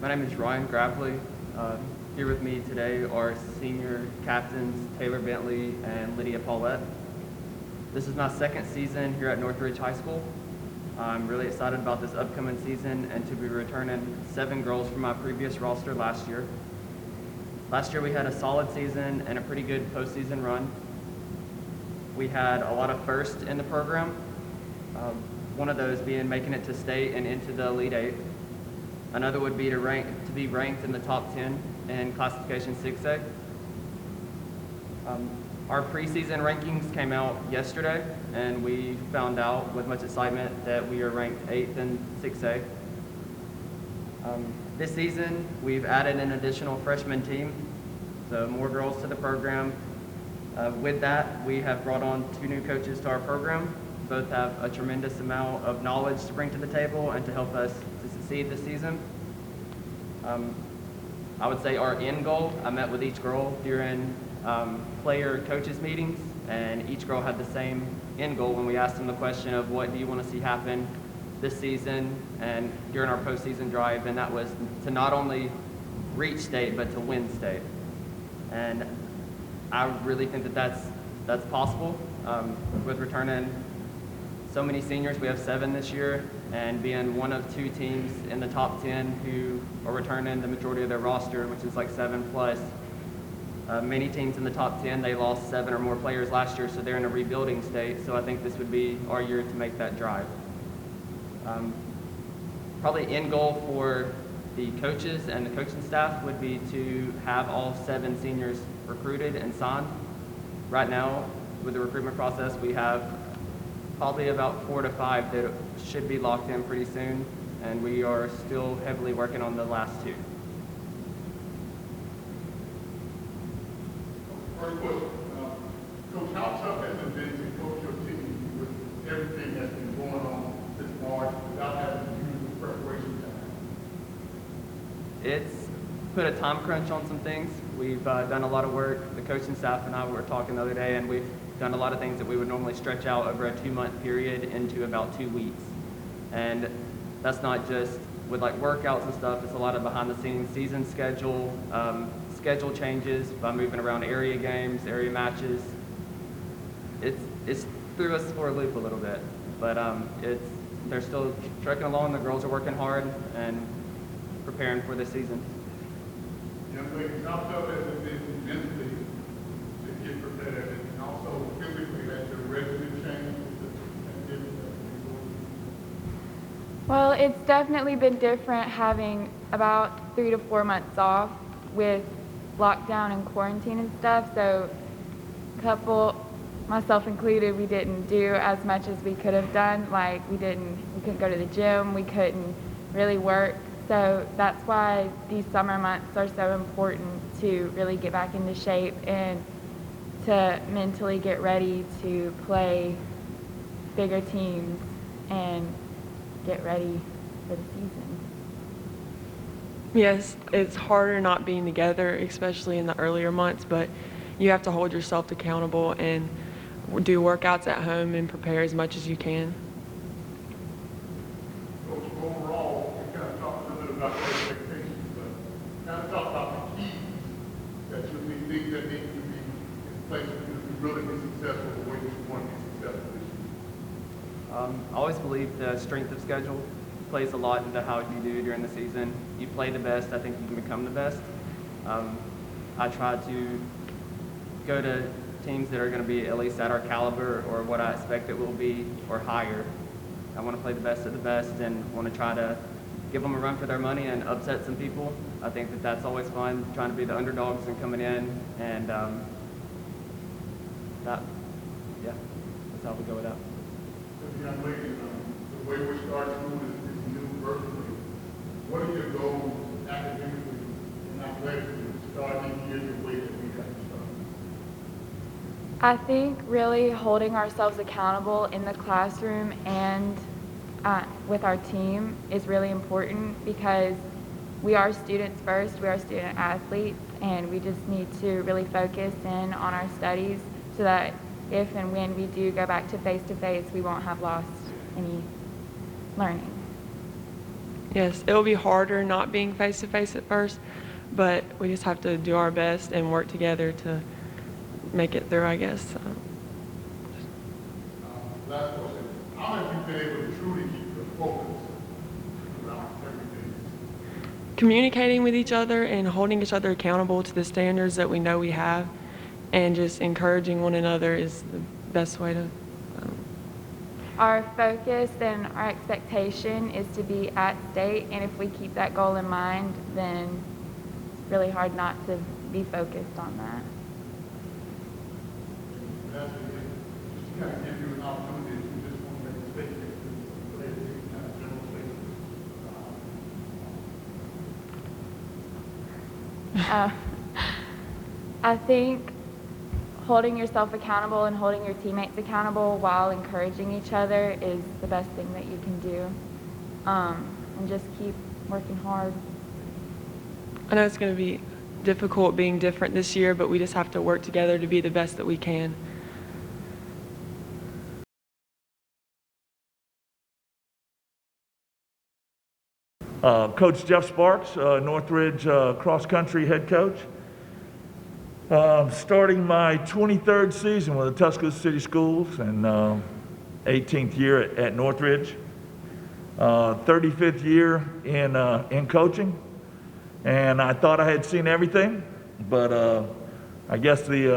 My name is Ryan Grabley. Here with me today are senior captains Taylor Bentley and Lydia Paulette. This is my second season here at Northridge High School. I'm really excited about this upcoming season and to be returning 7 girls from my previous roster last year. Last year we had a solid season and a pretty good postseason run. We had a lot of firsts in the program, one of those being making it to state and into the Elite Eight. Another would be to be ranked in the top 10 in classification 6A. Our preseason rankings came out yesterday, and we found out with much excitement that we are ranked 8th in 6A. This season, we've added an additional freshman team, so more girls to the program. With that, we have brought on 2 new coaches to our program. Both have a tremendous amount of knowledge to bring to the table and to help us to succeed this season. I would say our end goal, I met with each girl during player coaches meetings, and each girl had the same end goal when we asked them the question of what do you want to see happen this season and during our postseason drive, and that was to not only reach state but to win state. And I really think that that's possible with returning so many seniors. We have 7 this year, and being one of 2 teams in the top 10 who are returning the majority of their roster, which is like 7 plus. Many teams in the top 10, they lost 7 or more players last year, so they're in a rebuilding state. So I think this would be our year to make that drive. Probably end goal for the coaches and the coaching staff would be to have all 7 seniors recruited and signed. Right now, with the recruitment process, we have probably about 4 to 5 that should be locked in pretty soon, and we are still heavily working on the last 2. First question, Coach, how tough has it been to coach your team with everything that's been going on this March without having to use the preparation time? It's put a time crunch on some things. We've done a lot of work. The coaching staff and I were talking the other day, and we've done a lot of things that we would normally stretch out over a 2-month period into about 2 weeks. And that's not just with like workouts and stuff, it's a lot of behind the scenes season schedule, schedule changes by moving around area games, area matches. It's threw us for a loop a little bit, but they're still trucking along. The girls are working hard and preparing for this season. Young ladies, how tough has it been mentally to get prepared and also physically has your regimen changed? Well, it's definitely been different having about 3 to 4 months off with lockdown and quarantine and stuff. So myself included, we didn't do as much as we could have done. Like we couldn't go to the gym, we couldn't really work. So that's why these summer months are so important to really get back into shape and to mentally get ready to play bigger teams and get ready for the season. Yes, it's harder not being together, especially in the earlier months, but you have to hold yourself accountable and do workouts at home and prepare as much as you can. Coach, overall, we kind of talked a little bit about the expectations, but kind of talk about the keys that you think that need to be in place for you to really be successful the way that you want to be successful this year. I always believe the strength of schedule plays a lot into how you do during the season. You play the best, I think you can become the best. I try to go to teams that are going to be at least at our caliber or what I expect it will be or higher. I want to play the best of the best and want to try to give them a run for their money and upset some people. I think that that's always fun, trying to be the underdogs and coming in, and that's how we go with that. Young ladies, the way we're starting school is new virtually. What are your goals academically and athletically starting years the way that we have to start? I think really holding ourselves accountable in the classroom and with our team is really important because we are students first, we are student athletes, and we just need to really focus in on our studies so that if and when we do go back to face-to-face, we won't have lost any learning. Yes, it'll be harder not being face-to-face at first, but we just have to do our best and work together to make it through, I guess. So. Last question. How have you been able to truly keep the focus throughout everything? Communicating with each other and holding each other accountable to the standards that we know we have, and just encouraging one another is the best way to. Our focus and our expectation is to be at state, and if we keep that goal in mind, then it's really hard not to be focused on that. That's it. Just to kind of give you an opportunity, if you just want to make a statement, to kind of general statement. I think holding yourself accountable and holding your teammates accountable while encouraging each other is the best thing that you can do. And just keep working hard. I know it's going to be difficult being different this year, but we just have to work together to be the best that we can. Coach Jeff Sparks, Northridge cross-country head coach. Starting my 23rd season with the Tuscaloosa City Schools and 18th year at Northridge. 35th year in coaching, and I thought I had seen everything, but I guess we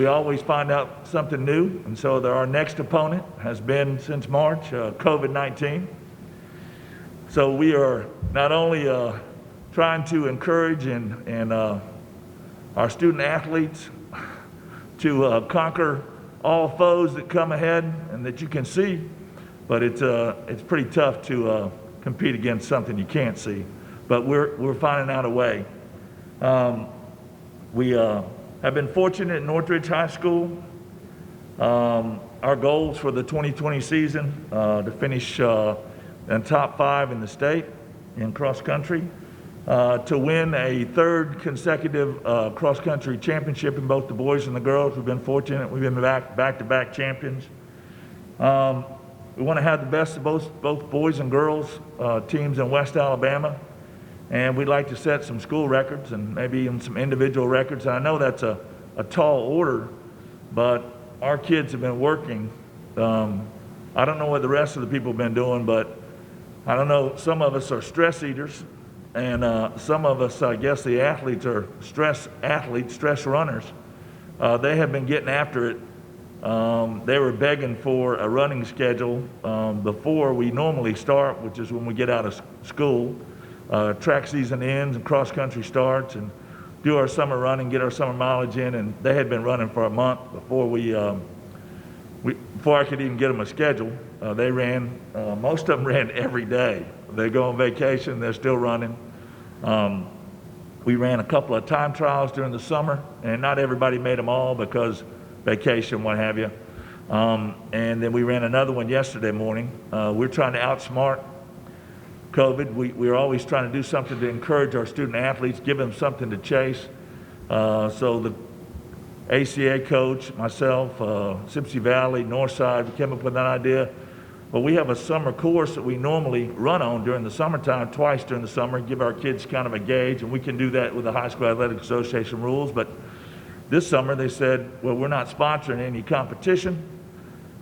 always find out something new, and so our next opponent has been since March, COVID-19. So we are not only trying to encourage and our student athletes to conquer all foes that come ahead and that you can see, but it's pretty tough to compete against something you can't see. But we're finding out a way. We have been fortunate at Northridge High School. Our goals for the 2020 season to finish in top 5 in the state in cross country. To win a 3rd consecutive cross-country championship in both the boys and the girls. We've been fortunate. We've been back-to-back champions. We want to have the best of both boys and girls teams in West Alabama. And we'd like to set some school records and maybe even some individual records. And I know that's a tall order, but our kids have been working. I don't know what the rest of the people have been doing, but I don't know, some of us are stress eaters. And some of us, I guess the athletes are stress athletes, stress runners. They have been getting after it. They were begging for a running schedule before we normally start, which is when we get out of school. Track season ends and cross country starts, and do our summer running, get our summer mileage in. And they had been running for a month before before I could even get them a schedule. They ran, most of them ran every day. They go on vacation, they're still running. We ran a couple of time trials during the summer, and not everybody made them all because vacation, what have you. And then we ran another one yesterday morning. We're trying to outsmart COVID. We're always trying to do something to encourage our student athletes, give them something to chase. So the ACA coach, myself, Sipsey Valley, Northside, we came up with that idea. But we have a summer course that we normally run on during the summertime, twice during the summer, give our kids kind of a gauge, and we can do that with the High School Athletic Association rules. But this summer they said, well, we're not sponsoring any competition,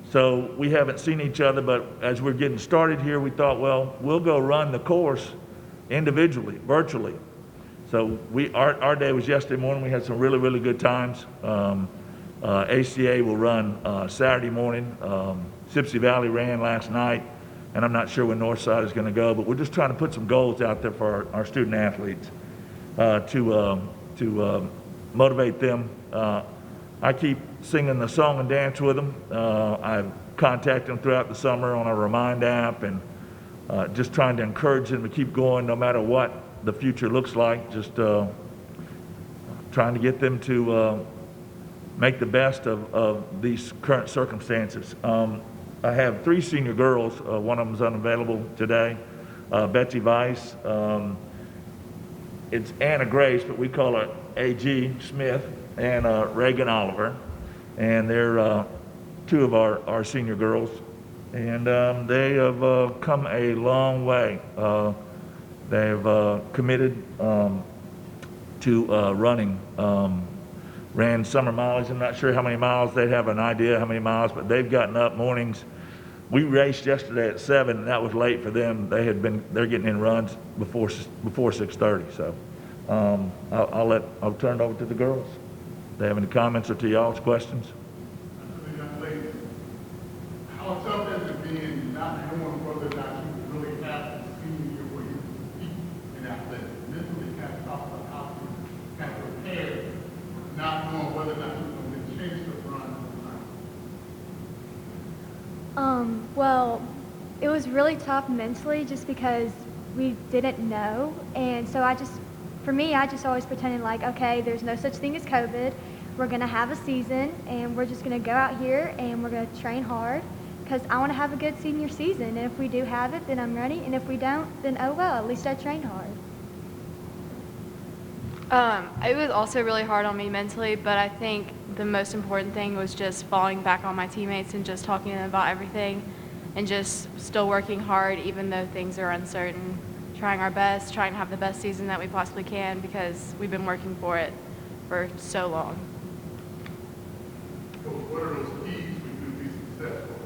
so we haven't seen each other, but as we're getting started here, we thought, well, we'll go run the course individually, virtually. So our day was yesterday morning. We had some really, really good times. ACA will run Saturday morning. Sipsey Valley ran last night, and I'm not sure when Northside is going to go, but we're just trying to put some goals out there for our student athletes to motivate them. I keep singing the song and dance with them. I've contacted them throughout the summer on our Remind app, and just trying to encourage them to keep going no matter what the future looks like, just trying to get them to make the best of these current circumstances. I have 3 senior girls. One of them is unavailable today. Betsy Weiss. It's Anna Grace, but we call her A.G. Smith, and Reagan Oliver. And they're 2 of our senior girls. and they have come a long way. They've committed to running. Ran summer mileage. I'm not sure how many miles. They have an idea how many miles, but they've gotten up mornings. We raced yesterday at 7, and that was late for them. They're getting in runs before 6:30. So I'll turn it over to the girls. They have any comments or to y'all's questions? The young lady, how tough has it been not knowing whether or not you would really have the senior year where you compete in athletics? Mentally kind of talk about how to kind of prepare, not knowing whether or not you're going to change the run or not. Well, it was really tough mentally just because we didn't know. And so for me, I just always pretended like, okay, there's no such thing as COVID. We're going to have a season, and we're just going to go out here, and we're going to train hard because I want to have a good senior season. And if we do have it, then I'm ready. And if we don't, then oh well, at least I trained hard. It was also really hard on me mentally, but I think the most important thing was just falling back on my teammates and just talking to them about everything and just still working hard even though things are uncertain, trying our best, trying to have the best season that we possibly can because we've been working for it for so long. So what are those keys for you to be successful?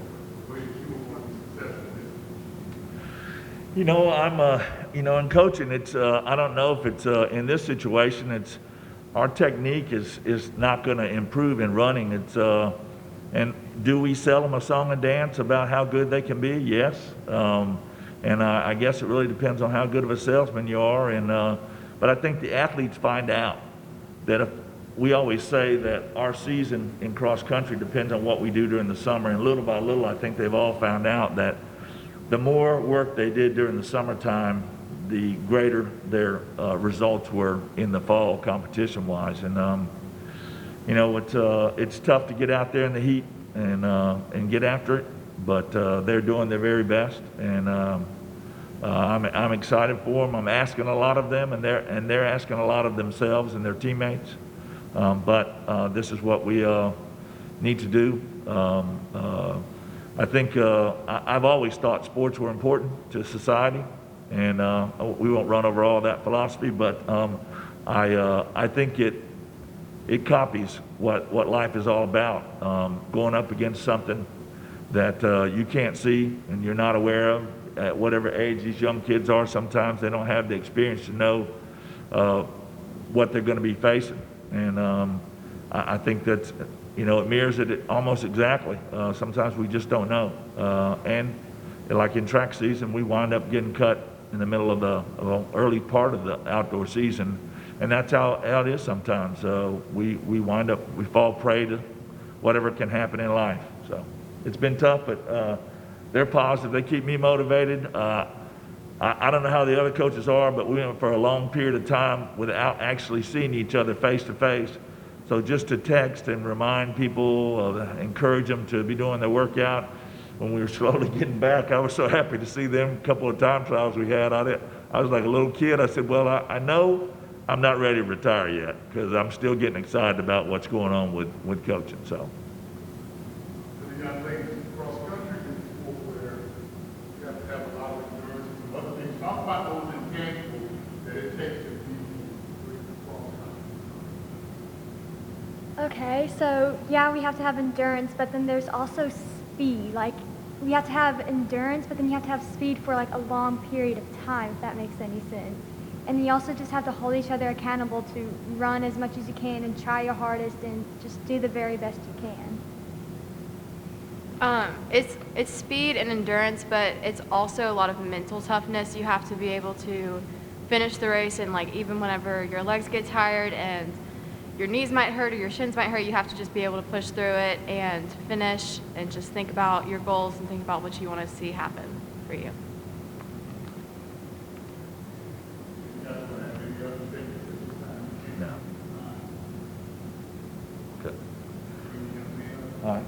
The way that you will want to be successful in this? You know, in coaching, it's, I don't know if it's, in this situation, it's, our technique is not going to improve in running. It's, and do we sell them a song and dance about how good they can be? Yes. And I guess it really depends on how good of a salesman you are. And, but I think the athletes find out that if we always say that our season in cross country depends on what we do during the summer. And little by little, I think they've all found out that the more work they did during the summertime, the greater their results were in the fall competition-wise. And you know, it's tough to get out there in the heat and get after it, but they're doing their very best, and I'm excited for them. I'm asking a lot of them, and they're asking a lot of themselves and their teammates. But this is what we need to do. I think I've always thought sports were important to society, and we won't run over all that philosophy, but I think it copies what life is all about. Going up against something that you can't see and you're not aware of. At whatever age these young kids are, sometimes they don't have the experience to know what they're going to be facing. And I think that's, you know, it mirrors it almost exactly. Sometimes we just don't know. And like in track season, we wind up getting cut in the middle of the early part of the outdoor season. And that's how it is sometimes. We fall prey to whatever can happen in life. So it's been tough, but they're positive. They keep me motivated. I don't know how the other coaches are, but we went for a long period of time without actually seeing each other face to face. So just to text and remind people, encourage them to be doing their workout. When we were slowly getting back, I was so happy to see them. A couple of time trials we had. I was like a little kid. I said, well, I know I'm not ready to retire yet because I'm still getting excited about what's going on with coaching. So. The young ladies cross country is a sport where you have to have a lot of endurance and some other things. Talk about those intangibles that it takes to be cross country. Okay, so yeah, we have to have endurance, but then there's also speed. Like, we have to have endurance, but then you have to have speed for like a long period of time, if that makes any sense. And you also just have to hold each other accountable to run as much as you can and try your hardest and just do the very best you can. It's speed and endurance, but it's also a lot of mental toughness. You have to be able to finish the race, and like even whenever your legs get tired and your knees might hurt or your shins might hurt, you have to just be able to push through it and finish and just think about your goals and think about what you want to see happen for you. No. Good. All right.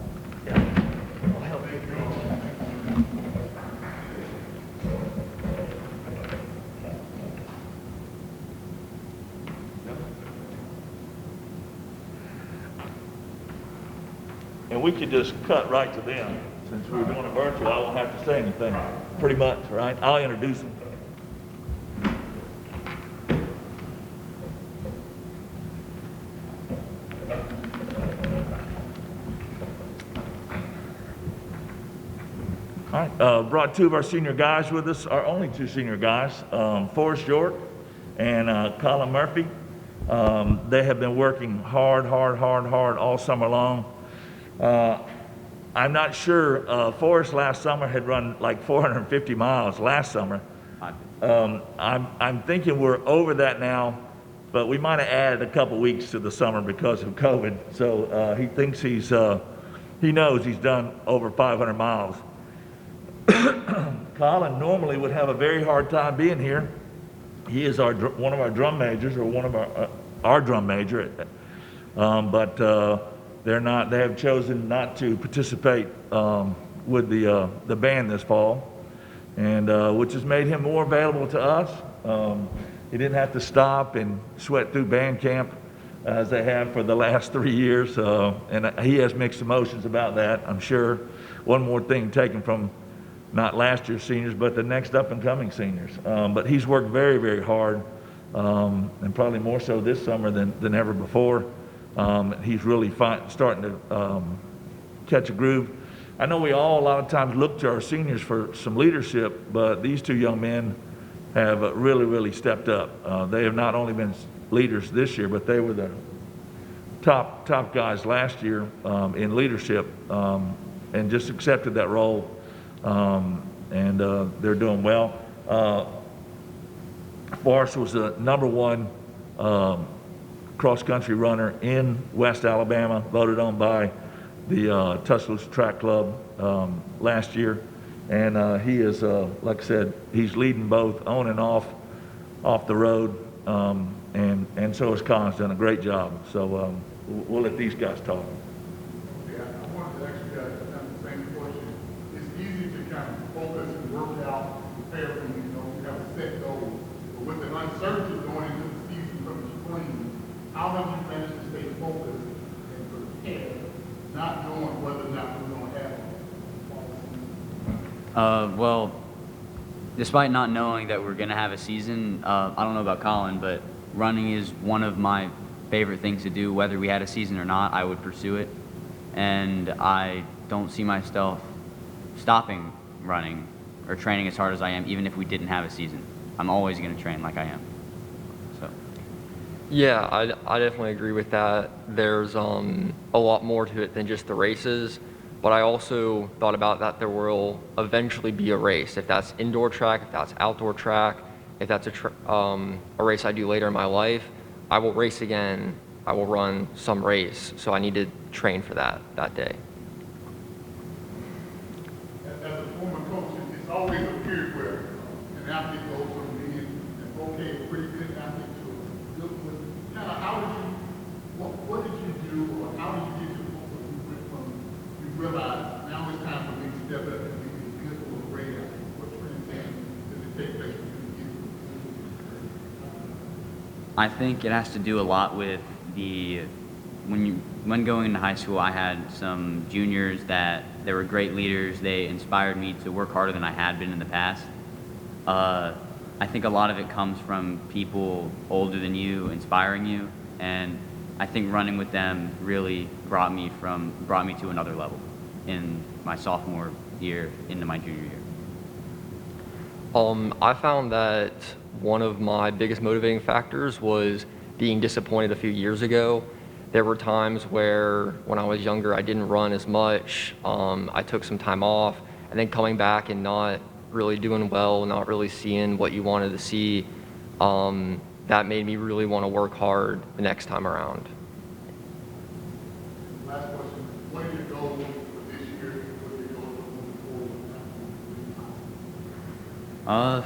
And we could just cut right to them. Since we're doing it virtual, I won't have to say anything, pretty much, right? I'll introduce them. All right, brought two of our senior guys with us, our only two senior guys, Forrest York and Colin Murphy. They have been working hard all summer long. I'm not sure, Forrest last summer had run like 450 miles last summer. I'm thinking we're over that now, but we might have added a couple weeks to the summer because of COVID. So he thinks he knows he's done over 500 miles. Colin normally would have a very hard time being here. He is one of our drum majors, or one of our drum major, but they have chosen not to participate with the band this fall, and which has made him more available to us. He didn't have to stop and sweat through band camp as they have for the last 3 years, and he has mixed emotions about that, I'm sure. One more thing taken from not last year's seniors, but the next up-and-coming seniors. But he's worked very hard, and probably more so this summer than ever before. He's really starting to catch a groove. I know we all a lot of times look to our seniors for some leadership, but these two young men have really stepped up. They have not only been leaders this year, but they were the top guys last year in leadership, and just accepted that role. And they're doing well. Forrest was the #1 cross-country runner in West Alabama, voted on by the Tuscaloosa Track Club last year. And he is, like I said, he's leading both on and off the road. And so has Colin's done a great job. So we'll let these guys talk. Yeah, I wanted to ask you guys the same question. It's easy to kind of focus and work out, prepare for, we have a set goal. But with the uncertainty going into the season from the spring, how have you managed to stay focused and prepared, not knowing whether or not we're going to have a Well, despite not knowing that we're going to have a season, I don't know about Colin, but running is one of my favorite things to do. Whether we had a season or not, I would pursue it. And I don't see myself stopping running or training as hard as I am, even if we didn't have a season. I'm always going to train like I am. So. Yeah, I definitely agree with that. There's a lot more to it than just the races, but I also thought about that there will eventually be a race. If that's indoor track, if that's outdoor track, if that's a race I do later in my life, I will race again. I will run some race, so I need to train for that day. As a former coach, it's always a period where an athlete goes from being an okay, pretty good athlete to a good one. Kind of what did you do, or how did you get to the point where you went from, you realized now it's time for me to step up and be a good or a great athlete? What transition did it take place for you to get to the I think it has to do a lot with when going into high school, I had some juniors that they were great leaders. They inspired me to work harder than I had been in the past. I think a lot of it comes from people older than you inspiring you, and I think running with them really brought me to another level in my sophomore year into my junior year. I found that one of my biggest motivating factors was being disappointed a few years ago. There were times where, when I was younger, I didn't run as much. I took some time off, and then coming back and not really doing well, not really seeing what you wanted to see, that made me really want to work hard the next time around. last question? What are your goals for this year? What are your goals for moving forward?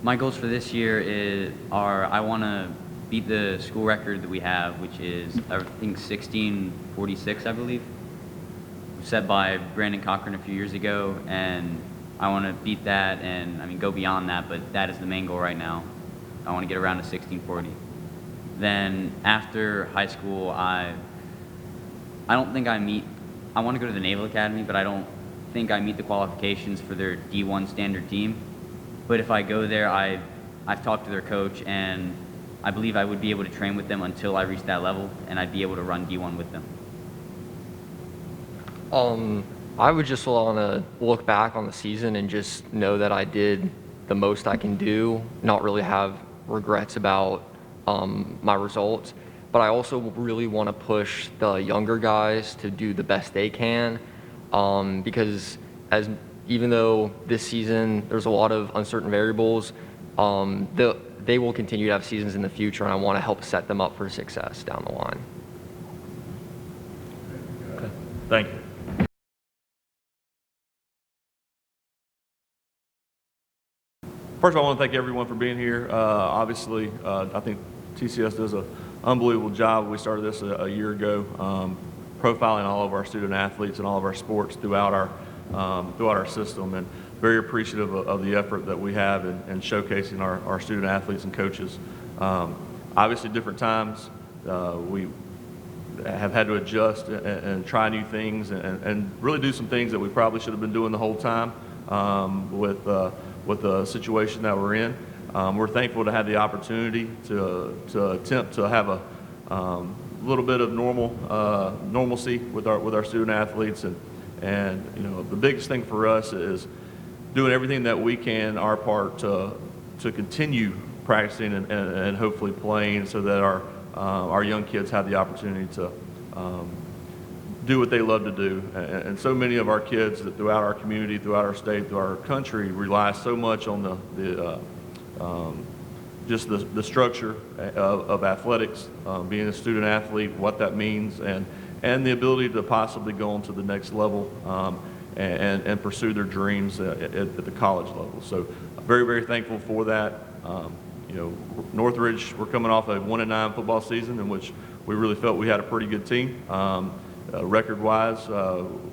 My goals for this year are I want to beat the school record that we have, which is, I think, 16:46, I believe, set by Brandon Cochran a few years ago, and I want to beat that and, go beyond that, but that is the main goal right now. I want to get around to 16:40. Then after high school, I don't think I meet I want to go to the Naval Academy, but I don't think I meet the qualifications for their D1 standard team. But if I go there, I've talked to their coach, and I believe I would be able to train with them until I reach that level, and I'd be able to run D1 with them. I would just want to look back on the season and just know that I did the most I can do, not really have regrets about my results. But I also really want to push the younger guys to do the best they can, because even though this season there's a lot of uncertain variables, they will continue to have seasons in the future, and I want to help set them up for success down the line. Okay. Thank you. First of all, I want to thank everyone for being here. Obviously, I think TCS does an unbelievable job. We started this a year ago, profiling all of our student athletes and all of our sports throughout our system, and very appreciative of the effort that we have in showcasing our student athletes and coaches. Obviously, different times, we have had to adjust and try new things and really do some things that we probably should have been doing the whole time with the situation that we're in. We're thankful to have the opportunity to attempt to have a little bit of normalcy with our student athletes, and you know, the biggest thing for us is doing everything that we can, our part, to continue practicing and hopefully playing, so that our young kids have the opportunity to do what they love to do. And so many of our kids that throughout our community, throughout our state, throughout our country, rely so much on just the structure of athletics, being a student athlete, what that means, and the ability to possibly go on to the next level and pursue their dreams at the college level. So very, very thankful for that. You know, Northridge, we're coming off a 1-9 football season in which we really felt we had a pretty good team. Record-wise,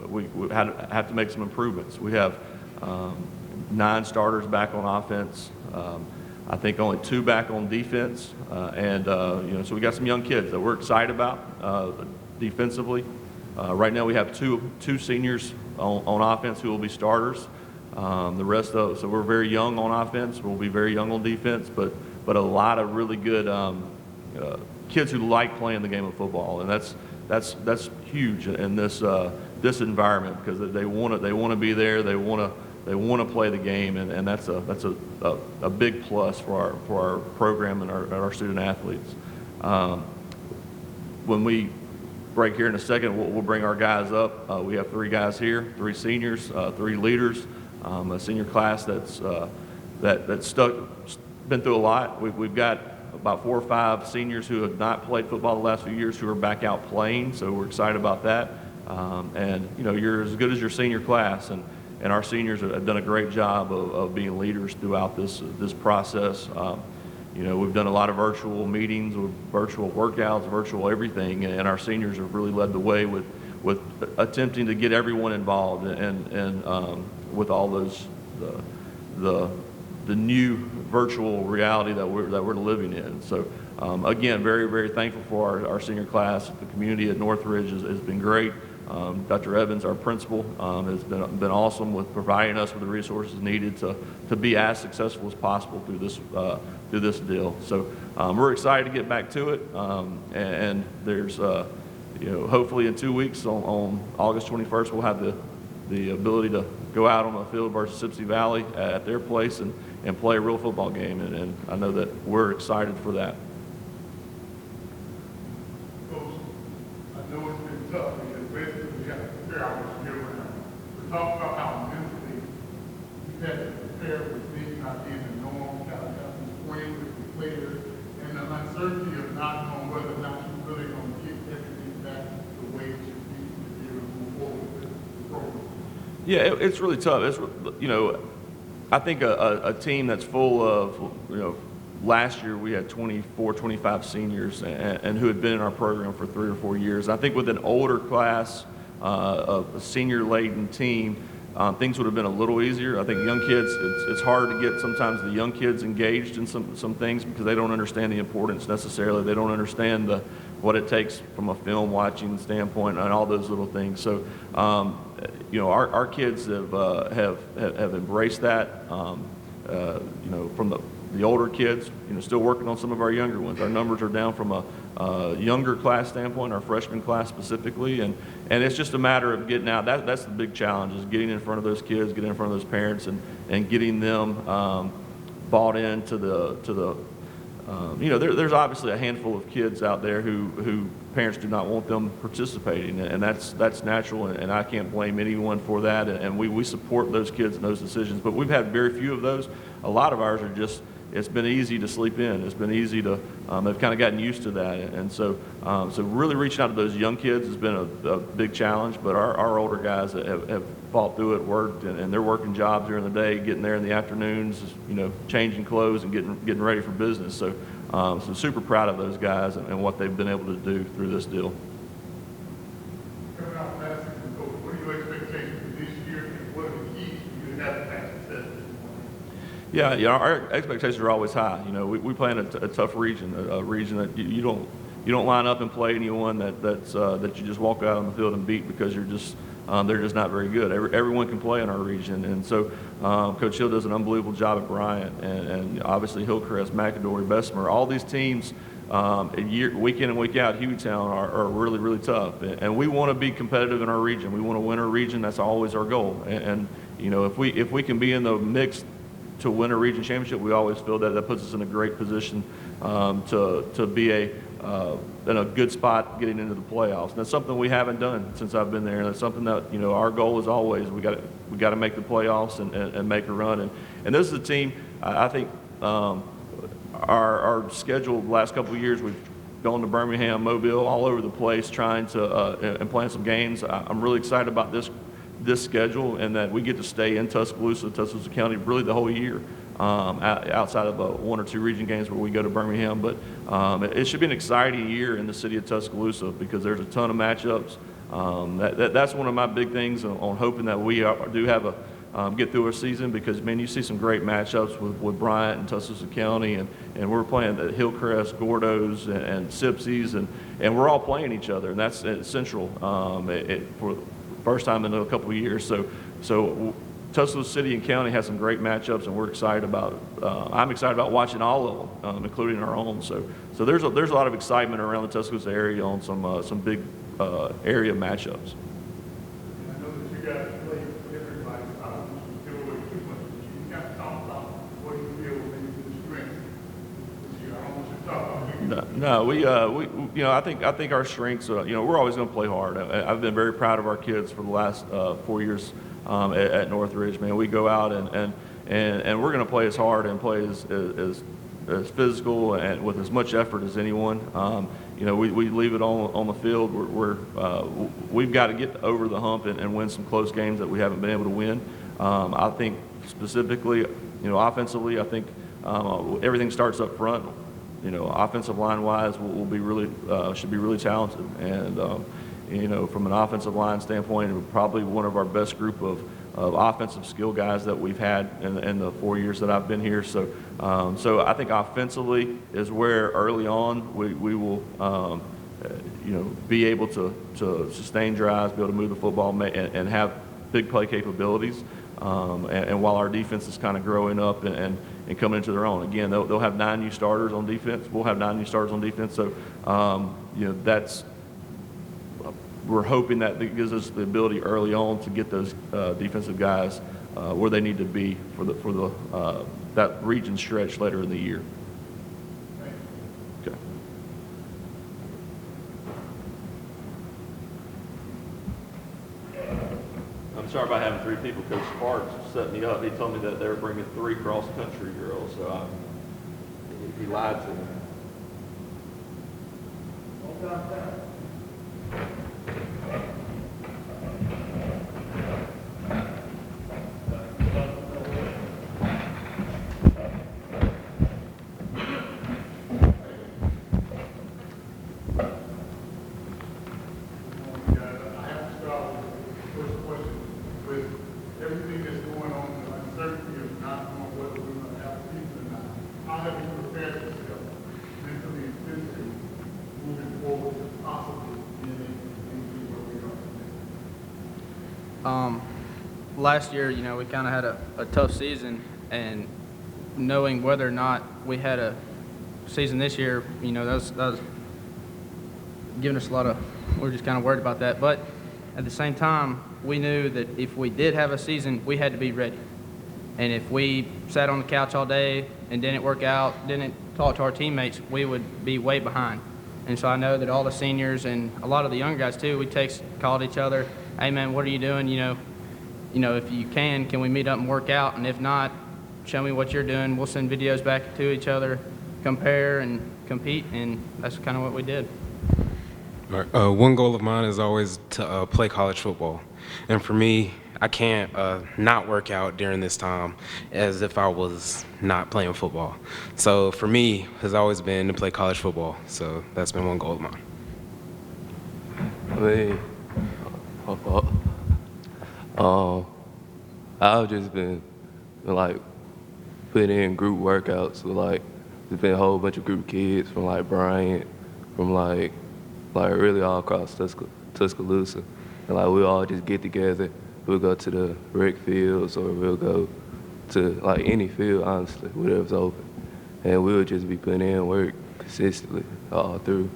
we have to make some improvements. We have 9 starters back on offense. I think only 2 back on defense, and you know, so we got some young kids that we're excited about defensively. Right now, we have two seniors on offense who will be starters. The rest of so we're very young on offense. We'll be very young on defense, but a lot of really good kids who like playing the game of football, and that's huge in this environment, because they want to be there. They want to play the game, and that's a big plus for our program and our student athletes. When we break here in a second, we'll bring our guys up. We have 3 guys here, 3 seniors, 3 leaders, a senior class that's been through a lot. We've got about 4 or 5 seniors who have not played football the last few years who are back out playing, so we're excited about that. And you know, you're as good as your senior class, and our seniors have done a great job of being leaders throughout this process. You know, we've done a lot of virtual meetings, virtual workouts, virtual everything, and our seniors have really led the way with attempting to get everyone involved, and with all those the new virtual reality that we're living in. So again, very, very thankful for our senior class. The community at Northridge has been great. Dr. Evans, our principal, has been awesome with providing us with the resources needed to be as successful as possible through this deal. So we're excited to get back to it, and there's you know, hopefully in 2 weeks on August 21st, we'll have the ability to go out on the field versus Sipsey Valley at their place and play a real football game, and I know that we're excited for that. Coach, I know it's been tough because basically we have to prepare our year round. We talked about how mentally we had to prepare with things not being the norm, kind of have to swing with the players, and the uncertainty of not knowing whether or not you're really going to get everything back the way it should be to be able to move forward with the program. Yeah, it's really tough. It's, you know, I think a team that's full of, you know, last year we had 24, 25 seniors and who had been in our program for 3 or 4 years. I think with an older class, a senior-laden team, things would have been a little easier. I think young kids, it's hard to get sometimes the young kids engaged in some things because they don't understand the importance necessarily. They don't understand what it takes from a film watching standpoint and all those little things. So, our kids have embraced that. From the older kids, still working on some of our younger ones. Our numbers are down from a younger class standpoint, our freshman class specifically, and it's just a matter of getting out. That's the big challenge, is getting in front of those kids, getting in front of those parents, and getting them bought into the there's obviously a handful of kids out there who parents do not want them participating, and that's natural, and I can't blame anyone for that, and we support those kids and those decisions, but we've had very few of those. A lot of ours are just, it's been easy to sleep in. It's been easy to, they've kind of gotten used to that, and so really reaching out to those young kids has been a big challenge, but our older guys have fought through it, worked, and they're working jobs during the day, getting there in the afternoons, changing clothes and getting ready for business. So super proud of those guys and what they've been able to do through this deal. Coming out last season, Coach, what are your expectations for this year, and what are the keys for you to have that success this morning? Yeah, our expectations are always high. We play in a tough region, a region that you don't line up and play anyone that you just walk out on the field and beat because they're just not very good. Everyone can play in our region, and so Coach Hill does an unbelievable job at Bryant, and obviously Hillcrest, McAdory, Bessemer, all these teams, week in and week out, Hueytown are really, really tough, and we want to be competitive in our region. We want to win our region. That's always our goal, and if we can be in the mix to win a region championship, we always feel that puts us in a great position to be in a good spot getting into the playoffs. And that's something we haven't done since I've been there. And that's something that our goal is always we got to make the playoffs and make a run. And this is a team. I think our schedule the last couple of years, we've gone to Birmingham, Mobile, all over the place trying to and playing some games. I'm really excited about this schedule, and that we get to stay in Tuscaloosa County really the whole year, outside of one or two region games where we go to Birmingham. But it should be an exciting year in the city of Tuscaloosa because there's a ton of matchups. That's one of my big things on hoping that we do have get through our season, because, man, you see some great matchups with Bryant and Tuscaloosa County, and we're playing the Hillcrest, Gordos, and Sipsies, and we're all playing each other, and that's central for the first time in a couple of years. So Tuscaloosa City and County has some great matchups, and we're excited about it. I'm excited about watching all of them, including our own. So there's a lot of excitement around the Tuscaloosa area on some big area matchups. I know that you guys play everybody, so I don't want you to give away too much. You got to talk about what you feel will be the strengths this year. I don't want you to talk about No, I think our strengths. We're always going to play hard. I've been very proud of our kids for the last 4 years at Northridge. Man, we go out and we're going to play as hard and play as physical and with as much effort as anyone. We leave it on the field. We've got to get over the hump and win some close games that we haven't been able to win. I think specifically, offensively, I think everything starts up front. Offensive line wise, should be really talented, and from an offensive line standpoint, we're probably one of our best group of offensive skill guys that we've had in the 4 years that I've been here. So I think offensively is where early on we will be able to sustain drives, be able to move the football, and have big play capabilities. And while our defense is kind of growing up and coming into their own, again, they'll have 9 new starters on defense. We'll have 9 new starters on defense. So, we're hoping that it gives us the ability early on to get those defensive guys where they need to be for that region stretch later in the year. Okay. I'm sorry about having 3 people. Coach Sparks set me up. He told me that they were bringing 3 cross-country girls, so he lied to me. Everything that's going on, the uncertainty of not knowing whether we're going to have a season or not, how have you prepared yourself mentally and physically moving forward Last year, we kind of had a tough season, and knowing whether or not we had a season this year, that was giving us a lot of, we're just kind of worried about that. But at the same time, we knew that if we did have a season, we had to be ready. And if we sat on the couch all day and didn't work out, didn't talk to our teammates, we would be way behind. And so I know that all the seniors and a lot of the younger guys too, we called each other, hey man, what are you doing? If you can we meet up and work out? And if not, show me what you're doing. We'll send videos back to each other, compare and compete, and that's kind of what we did. One goal of mine is always to play college football. And for me, I can't not work out during this time as if I was not playing football. So for me, has always been to play college football. So that's been one goal of mine. I mean, I've just been like putting in group workouts with there's been a whole bunch of group kids from Bryant, from like really all across Tuscaloosa, and we all just get together. We'll go to the rec fields, or we'll go to any field, honestly, whatever's open, and we'll just be putting in work consistently all through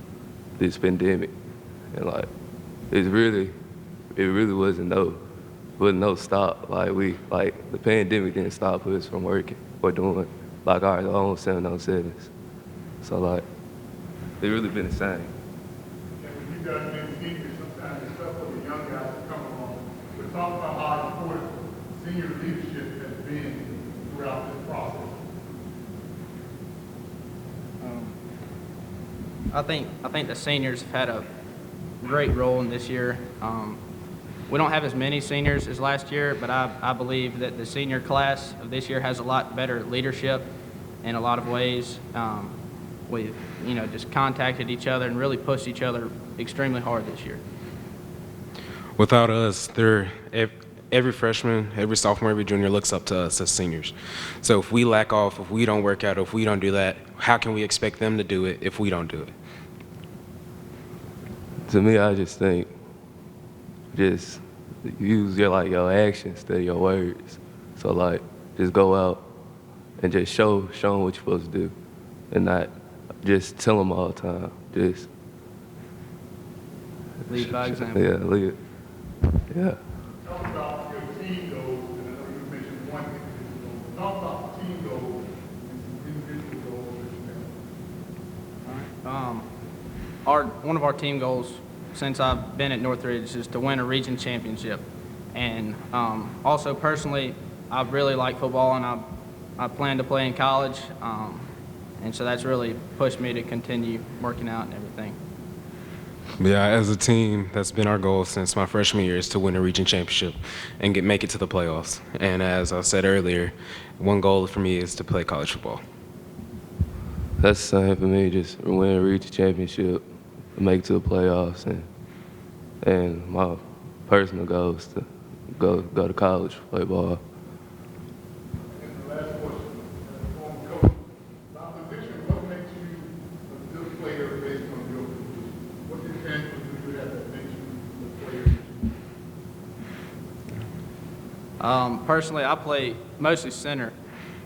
this pandemic, and it really wasn't no stop. The pandemic didn't stop us from working or doing our own 7-on-7s. So they really been the same. And when you guys been seniors, sometimes it's tough for the young guys to come along. But talk about how important senior leadership has been throughout this process. I think the seniors have had a great role in this year. We don't have as many seniors as last year, but I believe that the senior class of this year has a lot better leadership in a lot of ways. We've just contacted each other and really pushed each other extremely hard this year. Without us, every freshman, every sophomore, every junior looks up to us as seniors. So if we lack off, if we don't work out, if we don't do that, how can we expect them to do it if we don't do it? To me, I just think just use your actions instead of your words. So just go out and just show them what you're supposed to do, and not just tell them all the time. Just lead by example. Yeah, lead. Yeah. Talk about your team goals, and I know you mentioned one individual goal. Talk about team goals and some individual goals that you have. One of our team goals since I've been at Northridge is to win a region championship. And also personally, I really like football, and I plan to play in college. And so that's really pushed me to continue working out and everything. Yeah, as a team, that's been our goal since my freshman year, is to win a region championship and make it to the playoffs. And as I said earlier, one goal for me is to play college football. That's the same for me, just win a region championship, make it to the playoffs, and my personal goal is to go to college, play ball. And the last question, as a former coach, by position, what makes you a good player based on your position? What intangibles do you have that makes you a player? Personally, I play mostly center,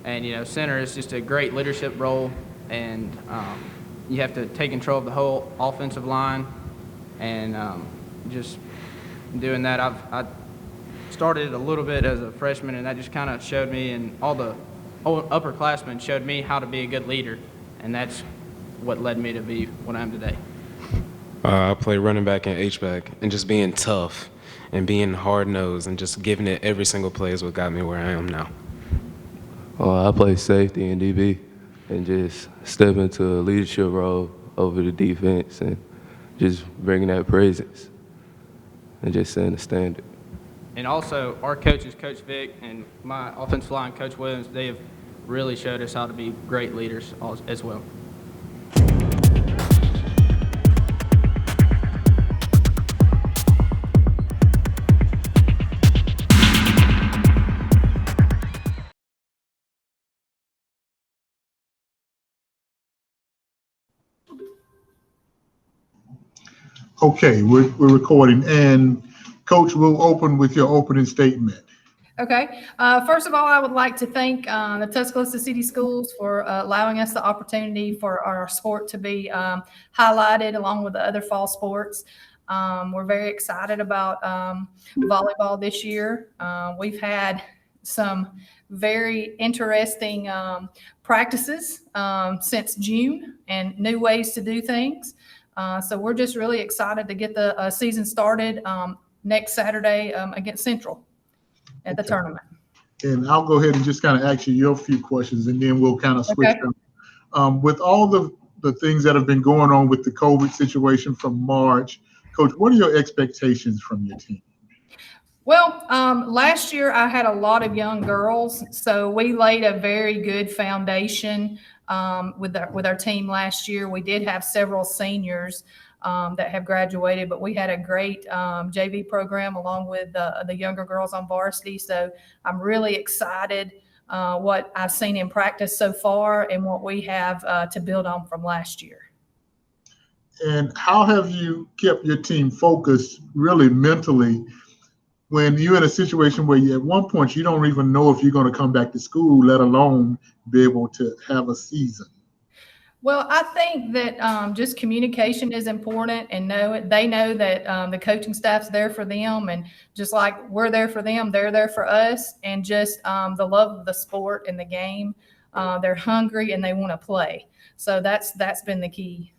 and center is just a great leadership role, and you have to take control of the whole offensive line, and just doing that. I started a little bit as a freshman, and that just kind of showed me, and all the upperclassmen showed me how to be a good leader, and that's what led me to be what I am today. I play running back and H-back, and just being tough and being hard-nosed and just giving it every single play is what got me where I am now. I play safety and DB, and just step into a leadership role over the defense and just bringing that presence and just setting the standard. And also, our coaches, Coach Vic and my offensive line, Coach Williams, they have really showed us how to be great leaders as well. Okay, we're recording, and Coach, we'll open with your opening statement. Okay. First of all, I would like to thank the Tuscaloosa City Schools for allowing us the opportunity for our sport to be highlighted along with the other fall sports. We're very excited about volleyball this year. We've had some very interesting practices since June and new ways to do things. So we're just really excited to get the season started next Saturday against Central at the tournament. And I'll go ahead and just kind of ask you your few questions, and then we'll kind of switch them. With all the things that have been going on with the COVID situation from March, Coach, what are your expectations from your team? Well, last year I had a lot of young girls, so we laid a very good foundation with our team last year. We did have several seniors that have graduated, but we had a great JV program along with the younger girls on varsity. So I'm really excited what I've seen in practice so far and what we have to build on from last year. And how have you kept your team focused really mentally when you're in a situation where at one point you don't even know if you're going to come back to school, let alone be able to have a season? Well, I think that just communication is important, and they know that the coaching staff's there for them, and just like we're there for them, they're there for us, and just the love of the sport and the game. They're hungry and they want to play. So that's been the key.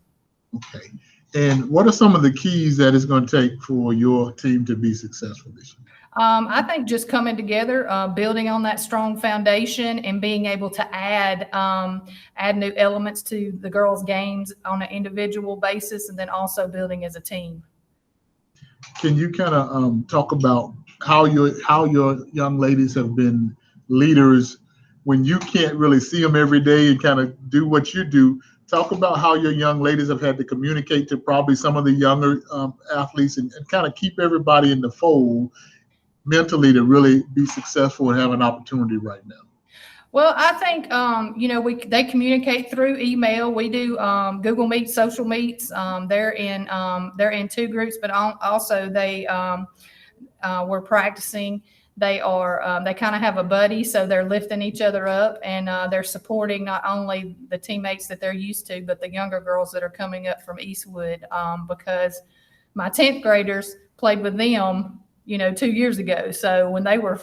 Okay. And what are some of the keys that it's going to take for your team to be successful this year? I think just coming together, building on that strong foundation, and being able to add new elements to the girls' games on an individual basis, and then also building as a team. Can you kind of talk about how your young ladies have been leaders when you can't really see them every day and kind of do what you do? Talk about how your young ladies have had to communicate to probably some of the younger athletes and kind of keep everybody in the fold mentally to really be successful and have an opportunity right now. Well, I think they communicate through email. We do Google Meet, social meets. They're in two groups, but also we're practicing. They kind of have a buddy, so they're lifting each other up, and they're supporting not only the teammates that they're used to, but the younger girls that are coming up from Eastwood, because my 10th graders played with them 2 years ago. So when they were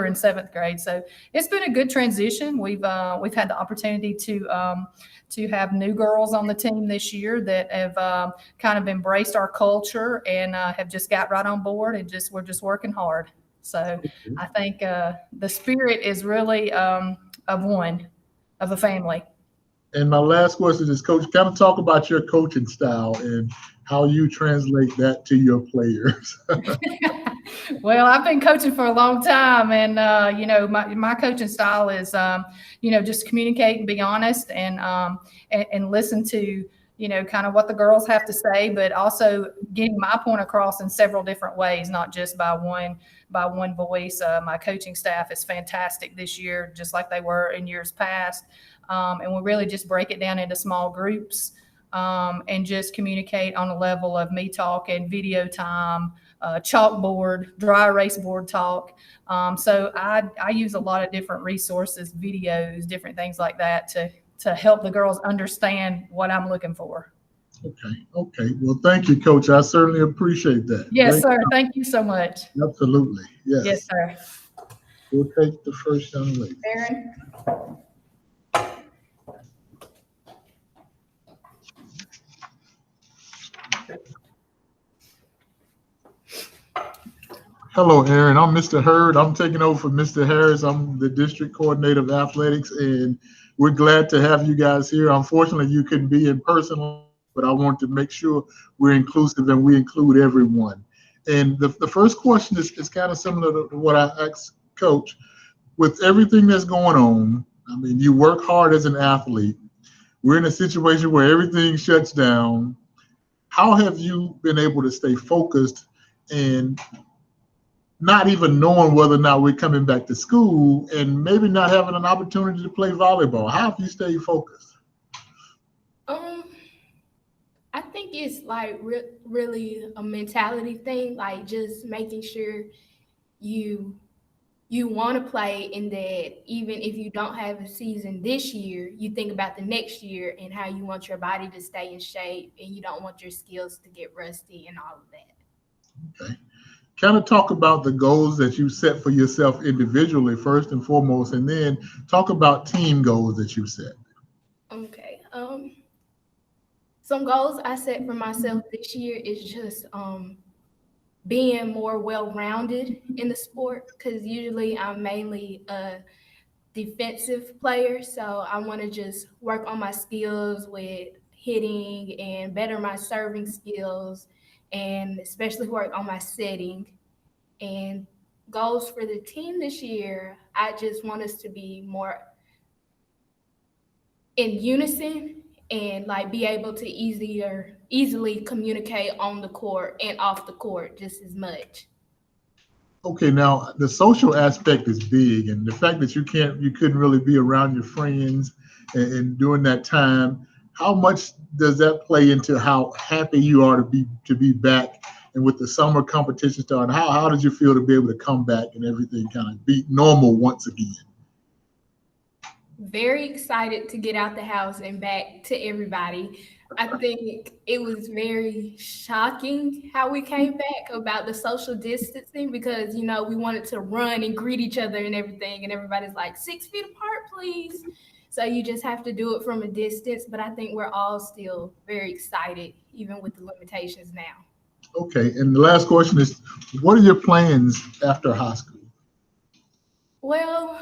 in 7th grade, so it's been a good transition. We've had the opportunity to have new girls on the team this year that have kind of embraced our culture and have just got right on board, and we're just working hard. So I think the spirit is really of a family. And my last question is, Coach, kind of talk about your coaching style and how you translate that to your players. Well, I've been coaching for a long time, and my coaching style is just communicate and be honest, and listen to kind of what the girls have to say, but also getting my point across in several different ways, not just by one voice. My coaching staff is fantastic this year, just like they were in years past, and we really just break it down into small groups and just communicate on a level of me talking, video time, chalkboard, dry erase board talk. So I use a lot of different resources, videos, different things like that to help the girls understand what I'm looking for. Okay. Well, thank you, Coach. I certainly appreciate that. Yes, sir. Thank you so much. Absolutely. Yes. Yes, sir. We'll take the first young lady. Aaron. Hello, Aaron. I'm Mr. Hurd. I'm taking over for Mr. Harris. I'm the district coordinator of athletics, and we're glad to have you guys here. Unfortunately, you couldn't be in person, but I want to make sure we're inclusive and we include everyone. And the first question is kind of similar to what I asked Coach. With everything that's going on, I mean, you work hard as an athlete. We're in a situation where everything shuts down. How have you been able to stay focused and not even knowing whether or not we're coming back to school and maybe not having an opportunity to play volleyball? How have you stayed focused? I think it's like really a mentality thing, like just making sure you you want to play, and that even if you don't have a season this year, you think about the next year and how you want your body to stay in shape, and you don't want your skills to get rusty and all of that. Okay. Kind of talk about the goals that you set for yourself individually first and foremost, and then talk about team goals that you set. Okay. Some goals I set for myself this year is just being more well-rounded in the sport, because usually I'm mainly a defensive player. So I want to just work on my skills with hitting and better my serving skills, and especially work on my setting. And goals for the team this year, I just want us to be more in unison and like be able to easily communicate on the court and off the court just as much. Okay, now the social aspect is big, and the fact that you couldn't really be around your friends and during that time, how much does that play into how happy you are to be back and with the summer competition starting? How did you feel to be able to come back and everything kind of be normal once again? Very excited to get out the house and back to everybody. I think it was very shocking how we came back about the social distancing, because we wanted to run and greet each other and everything, and everybody's like 6 feet apart, please. So you just have to do it from a distance. But I think we're all still very excited, even with the limitations now. Okay, and the last question is, what are your plans after high school? Well,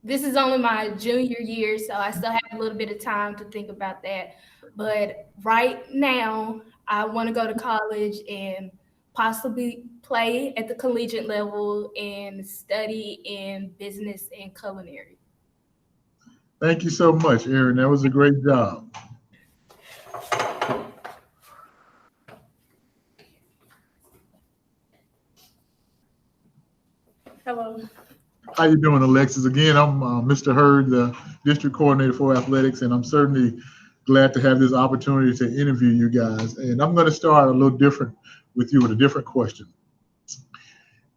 this is only my junior year, so I still have a little bit of time to think about that. But right now, I want to go to college and possibly play at the collegiate level and study in business and culinary. Thank you so much, Aaron. That was a great job. Hello. How you doing, Alexis? Again, I'm Mr. Hurd, the district coordinator for athletics, and I'm certainly glad to have this opportunity to interview you guys. And I'm going to start a little different with you with a different question.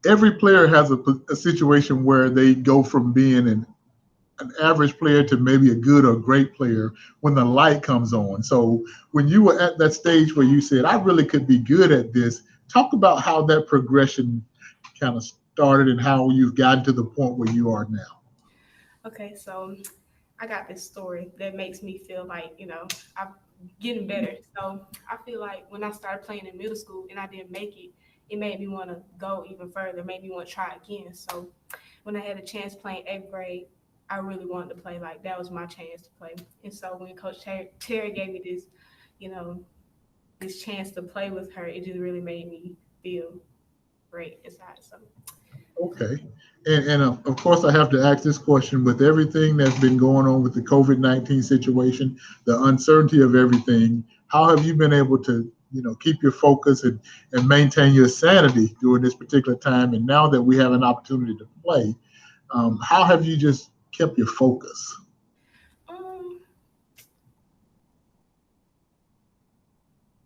Every player has a situation where they go from being an average player to maybe a good or great player when the light comes on. So when you were at that stage where you said, I really could be good at this, talk about how that progression kind of started and how you've gotten to the point where you are now. Okay, so I got this story that makes me feel like, I'm getting better. So I feel like when I started playing in middle school and I didn't make it, it made me want to go even further, made me want to try again. So when I had a chance playing 8th grade, I really wanted to play. Like, that was my chance to play. And so when Coach Terry gave me this, this chance to play with her, it just really made me feel great inside. So. Okay. And of course, I have to ask this question with everything that's been going on with the COVID-19 situation, the uncertainty of everything. How have you been able to, keep your focus and maintain your sanity during this particular time? And now that we have an opportunity to play, how have you just kept your focus?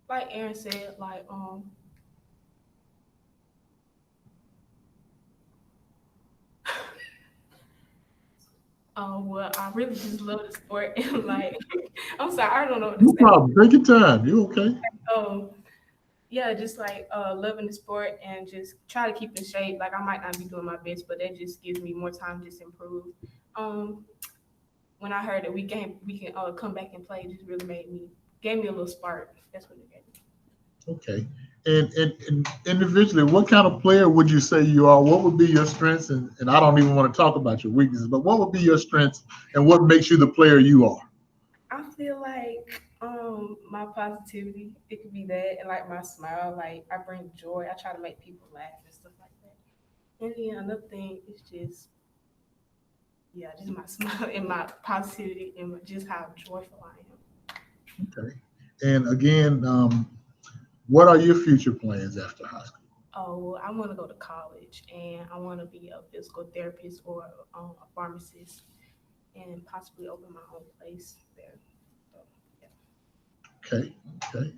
Like Aaron said, well, I really just love the sport, and I'm sorry, I don't know what to No say. problem. Take your time. You okay? Yeah, just loving the sport and just try to keep in shape. Like, I might not be doing my best, but that just gives me more time to just improve. When I heard that we can come back and play, it just really gave me a little spark. That's what it gave me. Okay. And individually, what kind of player would you say you are? What would be your strengths? And I don't even want to talk about your weaknesses, but what would be your strengths and what makes you the player you are? I feel like my positivity, it could be that, and like my smile, like I bring joy. I try to make people laugh and stuff like that. And then another thing is just my smile and my positivity and just how joyful I am. Okay. And again, what are your future plans after high school? Oh, I want to go to college, and I want to be a physical therapist or a pharmacist, and possibly open my own place there. So, yeah. Okay, okay.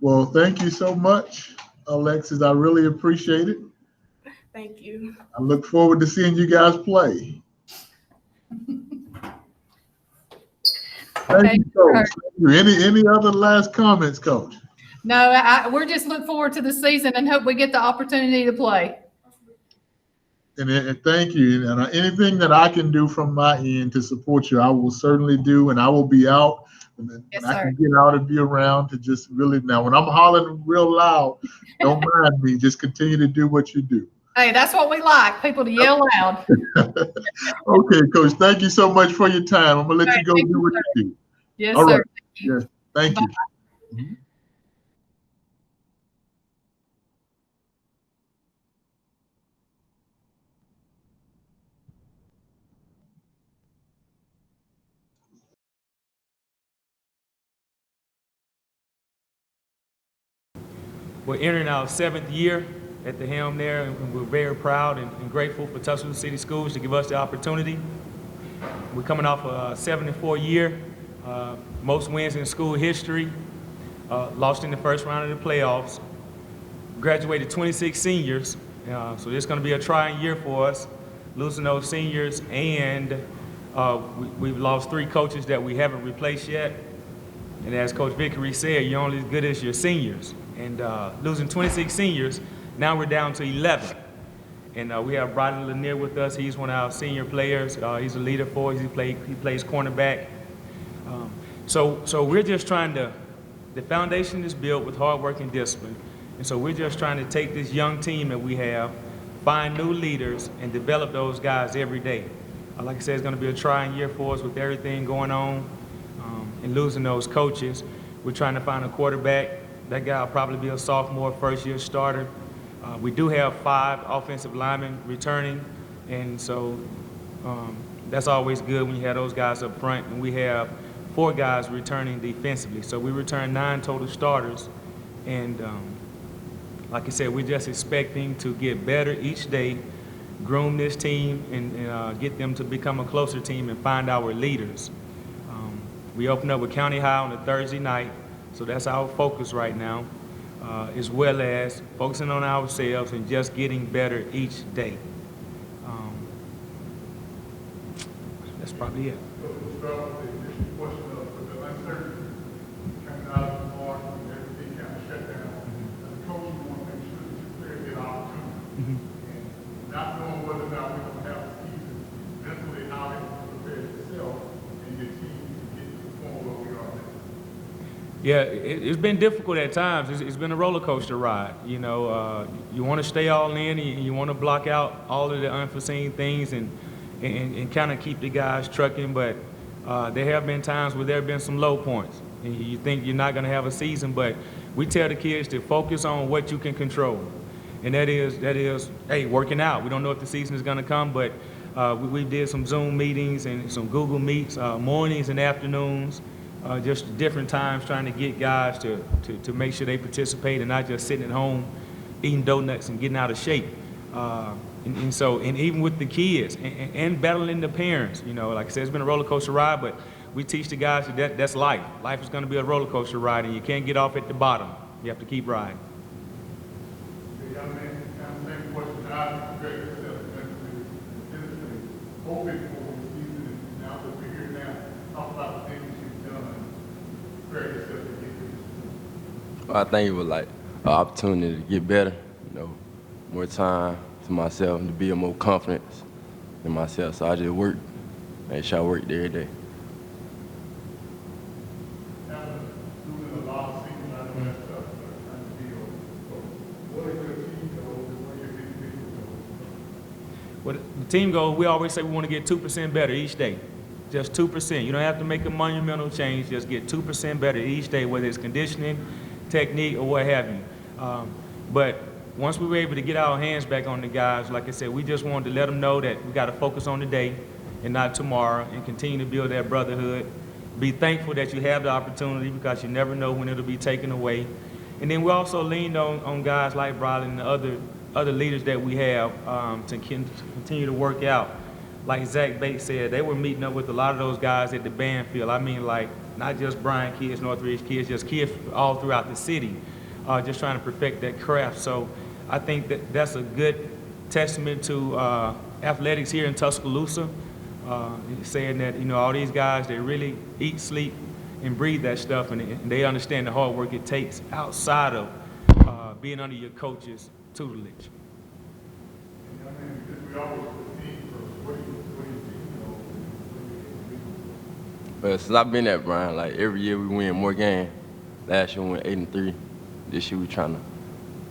Well, thank you so much, Alexis. I really appreciate it. Thank you. I look forward to seeing you guys play. Thank Okay. you, Coach. Thank you. Any other last comments, Coach? No, we're just look forward to the season and hope we get the opportunity to play. And thank you. And anything that I can do from my end to support you, I will certainly do. And I will be out when Yes, I sir. can get out and be around to just really now. When I'm hollering real loud, don't mind me. Just continue to do what you do. Hey, that's what we like, people to yell loud. Okay, Coach. Thank you so much for your time. I'm gonna let you go do what you do. Yes, All sir. right. Yes. Thank you. Mhm. We're entering our 7th year at the helm there, and we're very proud and grateful for Tuscaloosa City Schools to give us the opportunity. We're coming off a 7-4 year, most wins in school history, lost in the first round of the playoffs, graduated 26 seniors, so this is going to be a trying year for us, losing those seniors, and we've lost 3 coaches that we haven't replaced yet. And as Coach Vickery said, you're only as good as your seniors. And losing 26 seniors, now we're down to 11. And we have Bryant Lanier with us. He's one of our senior players. He's a leader for us. He plays cornerback. So we're just trying to, the foundation is built with hard work and discipline. And so we're just trying to take this young team that we have, find new leaders, and develop those guys every day. Like I said, it's going to be a trying year for us with everything going on. And losing those coaches. We're trying to find a quarterback. That guy will probably be a sophomore, first-year starter. We do have 5 offensive linemen returning, and so that's always good when you have those guys up front. And we have 4 guys returning defensively. So we return 9 total starters, and like I said, we're just expecting to get better each day, groom this team, and get them to become a closer team and find our leaders. We open up with County High on a Thursday night, so that's our focus right now, as well as focusing on ourselves and just getting better each day. That's probably it. So we'll start with the initial question of the uncertainty coming out of March when everything kind of shut down. As a coach, you want to make sure that your players get opportunity. And not knowing whether or not we're going to have a season, mentally how they prepare yourself and your team to get to the point where we are now. Yeah, it's been difficult at times. It's been a roller coaster ride. You know, you want to stay all in and you want to block out all of the unforeseen things and kind of keep the guys trucking, but there have been times where there have been some low points. And you think you're not going to have a season, but we tell the kids to focus on what you can control. And that is, hey, working out. We don't know if the season is going to come, but we did some Zoom meetings and some Google Meets, mornings and afternoons, just different times trying to get guys to make sure they participate and not just sitting at home eating donuts and getting out of shape. And even with the kids and battling the parents, you know, like I said, it's been a roller coaster ride, but we teach the guys that's life. Life is going to be a roller coaster ride, and you can't get off at the bottom. You have to keep riding. Young man, kind of same question. How do you prepare yourself mentally, physically, hoping for the season? And now that we're here now, talk about the things you've done. Prepare yourself to get to this. I think it was like an opportunity to get better, you know, more time to myself and to build more confidence in myself. So I just worked, make sure I worked every day. Doing a lot of season out of that stuff, trying to build. So what are your team goals and what are your individual goals? Well, the team goal, we always say we want to get 2% better each day. Just 2%. You don't have to make a monumental change. Just get 2% better each day, whether it's conditioning, technique, or what have you. But once we were able to get our hands back on the guys, like I said, we just wanted to let them know that we got to focus on today and not tomorrow and continue to build that brotherhood. Be thankful that you have the opportunity because you never know when it'll be taken away. And then we also leaned on guys like Bryant and the other leaders that we have to continue to work out. Like Zach Bates said, they were meeting up with a lot of those guys at the band field. I mean, like not just Bryant kids, Northridge kids, just kids all throughout the city, just trying to perfect that craft. So I think that that's a good testament to athletics here in Tuscaloosa, saying that, all these guys, they really eat, sleep, and breathe that stuff, and they understand the hard work it takes outside of being under your coach's tutelage. But since I've been at Bryant, like every year we win more games. Last year we went 8-3. This year we trying to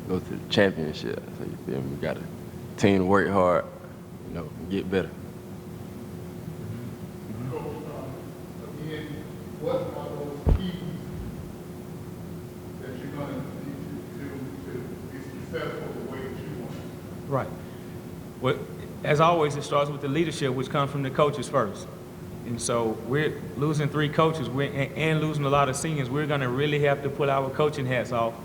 go to the championship. So you feel me? We got a team to work hard, and get better. Coach, again, what are those keys that you're going to need to be successful the way that you want? Right. Well, as always, it starts with the leadership, which comes from the coaches first. And so we're losing 3 coaches and losing a lot of seniors. We're going to really have to put our coaching hats off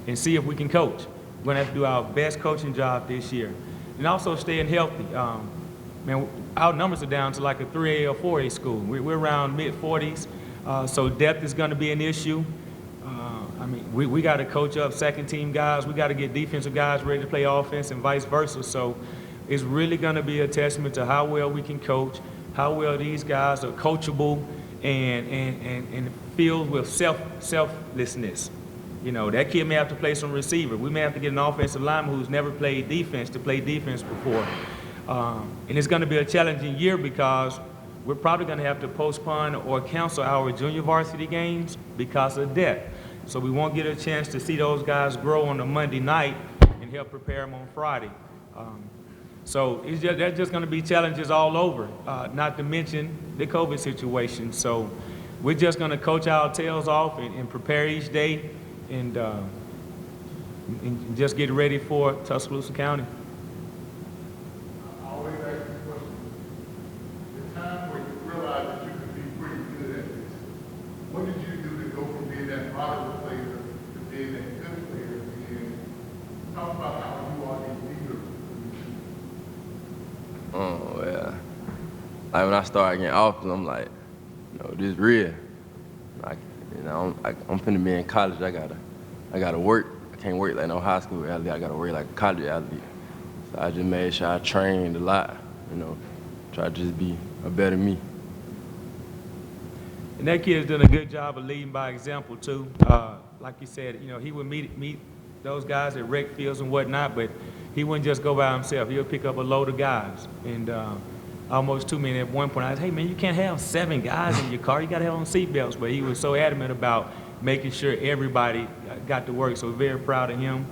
and see if we can coach. We're going to have to do our best coaching job this year. And also staying healthy. Man, our numbers are down to like a 3A or 4A school. We're around mid-40s, so depth is going to be an issue. We got to coach up second-team guys. We got to get defensive guys ready to play offense and vice versa. So it's really going to be a testament to how well we can coach, how well these guys are coachable and filled with selflessness. That kid may have to play some receiver. We may have to get an offensive lineman who's never played defense to play defense before. And it's going to be a challenging year because we're probably going to have to postpone or cancel our junior varsity games because of depth. So we won't get a chance to see those guys grow on a Monday night and help prepare them on Friday. So there's just going to be challenges all over, not to mention the COVID situation. So we're just going to coach our tails off and prepare each day and just get ready for Tuscaloosa County. I always ask this question. The time where you realize that you could be pretty good at this, what did you do to go from being that moderate player to being that good player? And talk about how you are a leader. Oh, yeah. Like when I started getting offers, I'm like, this is real. I'm finna be in college. I gotta work. I can't work like no high school athlete. I gotta work like a college athlete. So I just made sure I trained a lot. Try to just be a better me. And that kid has done a good job of leading by example too. Like you said, he would meet those guys at rec fields and whatnot, but he wouldn't just go by himself. He would pick up a load of guys. And almost too many at one point. I said, hey man, you can't have 7 guys in your car. You got to have on seatbelts. But he was so adamant about making sure everybody got to work. So we're very proud of him.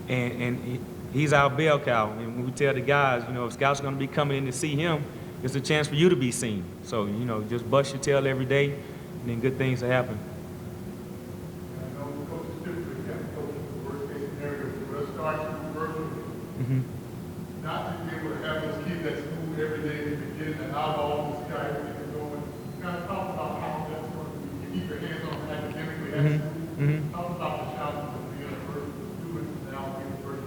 And he's our bell cow. And when we tell the guys, if scouts are going to be coming in to see him, it's a chance for you to be seen. So, just bust your tail every day, and then good things will happen. I know coaches typically have to coach the worst case scenario. Let's start from the Mm-hmm. Not to be able to have those kids that's moved every day in the beginning and how long this guy is going. Kind of talk about how that's going to keep your hands on academically. Mm-hmm. Mm-hmm. Talk about the challenges of being a first student now being a first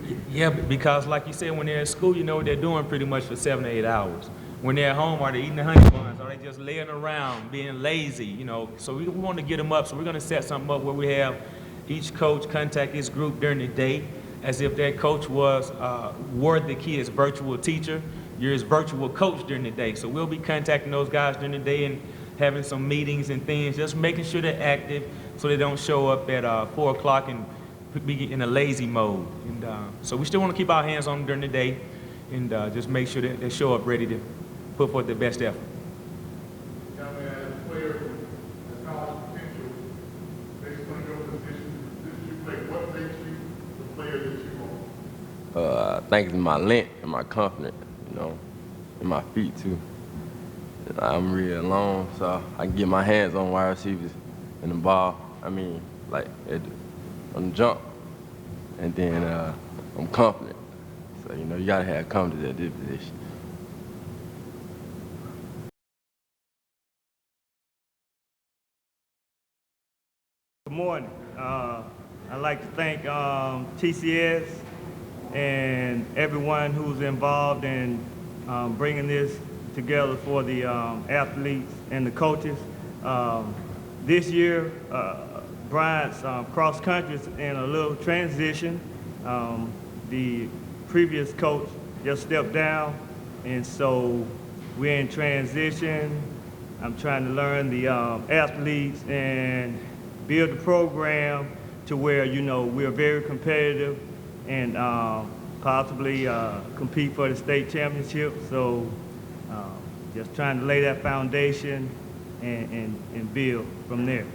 student. Yeah, because like you said, when they're at school, what they're doing pretty much for 7 to 8 hours. When they're at home, are they eating the honey buns? Are they just laying around, being lazy? So we want to get them up. So we're going to set something up where we have each coach contact his group during the day, as if that coach were the kid's virtual teacher. You're his virtual coach during the day. So we'll be contacting those guys during the day and having some meetings and things, just making sure they're active so they don't show up at 4 o'clock and be in a lazy mode. And so we still want to keep our hands on them during the day and just make sure that they show up ready to put forth their best effort. Now, as a player with college potential, based on your position that you play, what makes you the player that you are? I think it's my length and my confidence, and my feet too. I'm real long, so I can get my hands on wide receivers and the ball. On the jump, and then I'm confident. So you gotta have confidence at this position. Good morning. I'd like to thank TCS and everyone who's involved in bringing this together for the athletes and the coaches. This year, Bryant's cross country is in a little transition. The previous coach just stepped down, and so we're in transition. I'm trying to learn the athletes and build the program to where, you know, we're very competitive and possibly compete for the state championship. So just trying to lay that foundation and build from there.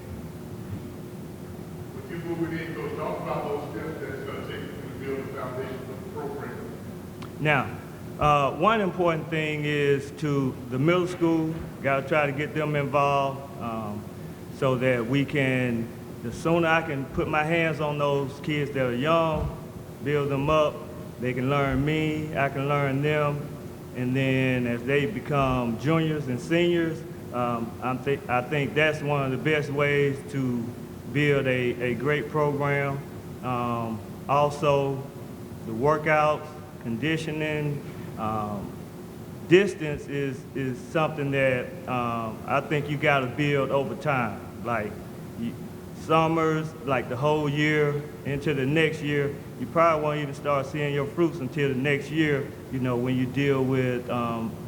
With you moving in, Coach, talk about those steps that it's going to take to build the foundation of the program. Now, one important thing is to the middle school, got to try to get them involved so that we can, the sooner I can put my hands on those kids that are young, build them up, they can learn me, I can learn them, and then as they become juniors and seniors, I think that's one of the best ways to build a great program. Also, the workouts, conditioning, distance is something that I think you got to build over time. Like summers, like the whole year into the next year, you probably won't even start seeing your fruits until the next year, you know, when you deal with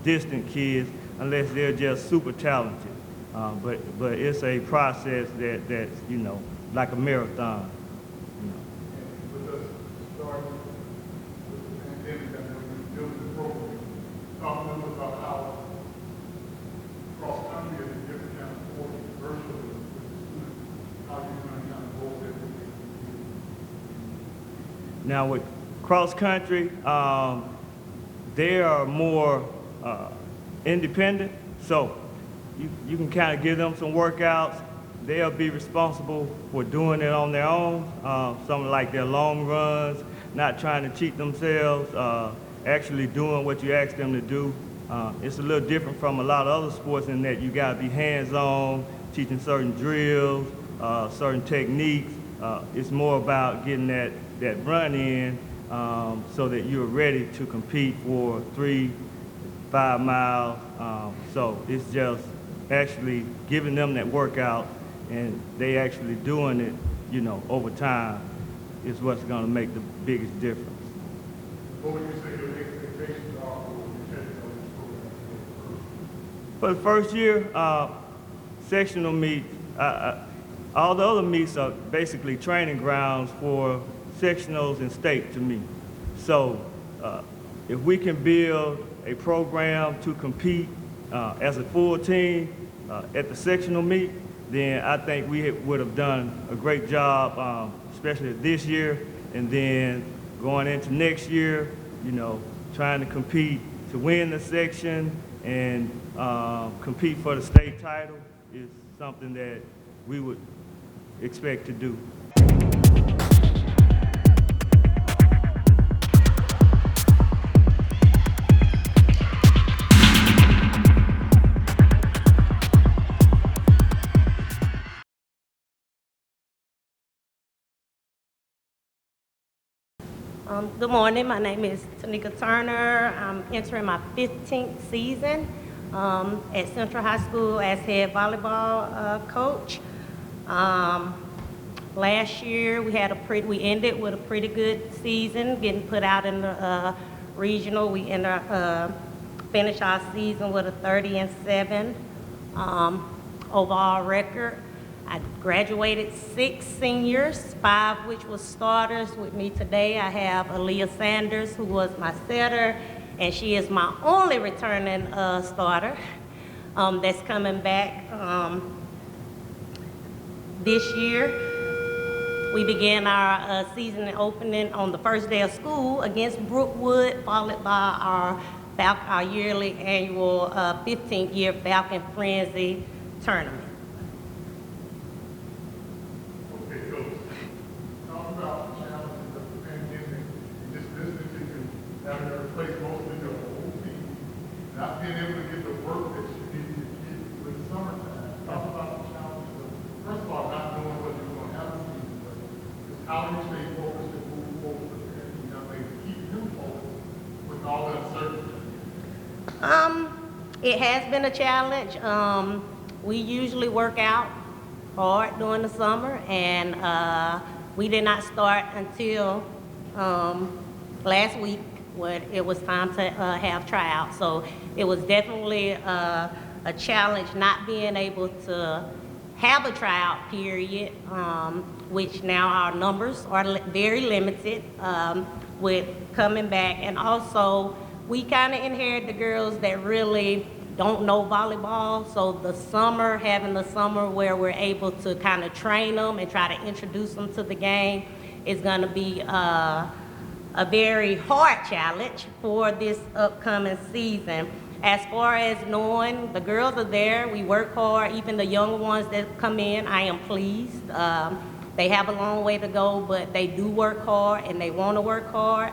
distant kids, unless they're just super talented. But it's a process that's, you know, like a marathon. You know. With us starting with the pandemic and then we're building the program, talk a little bit about how cross country is a different kind of sport virtually with the students, how you're going to kind of hold everything. Now with cross country, they are more independent, so you can kind of give them some workouts. They'll be responsible for doing it on their own, something like their long runs, not trying to cheat themselves, actually doing what you ask them to do. It's a little different from a lot of other sports in that you got to be hands-on, teaching certain drills, certain techniques. It's more about getting that run in so that you're ready to compete for 3-5 miles. So it's just actually giving them that workout and they actually doing it, you know, over time is what's going to make the biggest difference. What would you say your expectations are for the technical program? For the first year, sectional meet, all the other meets are basically training grounds for sectionals and state to me. So if we can build a program to compete as a full team at the sectional meet, then I think we would have done a great job, especially this year, and then going into next year, you know, trying to compete to win the section and compete for the state title is something that we would expect to do. Good morning, my name is Tanika Turner. I'm entering my 15th season at Central High School as head volleyball coach. Last year we ended with a pretty good season, getting put out in the regional. We finished our season with a 30-7 overall record. I graduated 6 seniors, 5 which was starters. With me today, I have Aaliyah Sanders, who was my setter, and she is my only returning starter that's coming back this year. We began our season opening on the first day of school against Brookwood, followed by our yearly annual 15th year Falcon Frenzy tournament. Having to replace mostly your whole team, not being able to get the work that you need to get with the summertime. Talk about the challenges of, first of all, not knowing whether you're going to have a season, but just how you stay focused and move forward with the young ladies, keep them focused with all the uncertainty. It has been a challenge. We usually work out hard during the summer, and we did not start until last week when it was time to have tryouts. So it was definitely a challenge not being able to have a tryout period, which now our numbers are very limited with coming back. And also, we kind of inherit the girls that really don't know volleyball. So the summer, having the summer where we're able to kind of train them and try to introduce them to the game is going to be a very hard challenge for this upcoming season. As far as knowing the girls are there, we work hard, even the younger ones that come in, I am pleased. They have a long way to go, but they do work hard and they want to work hard.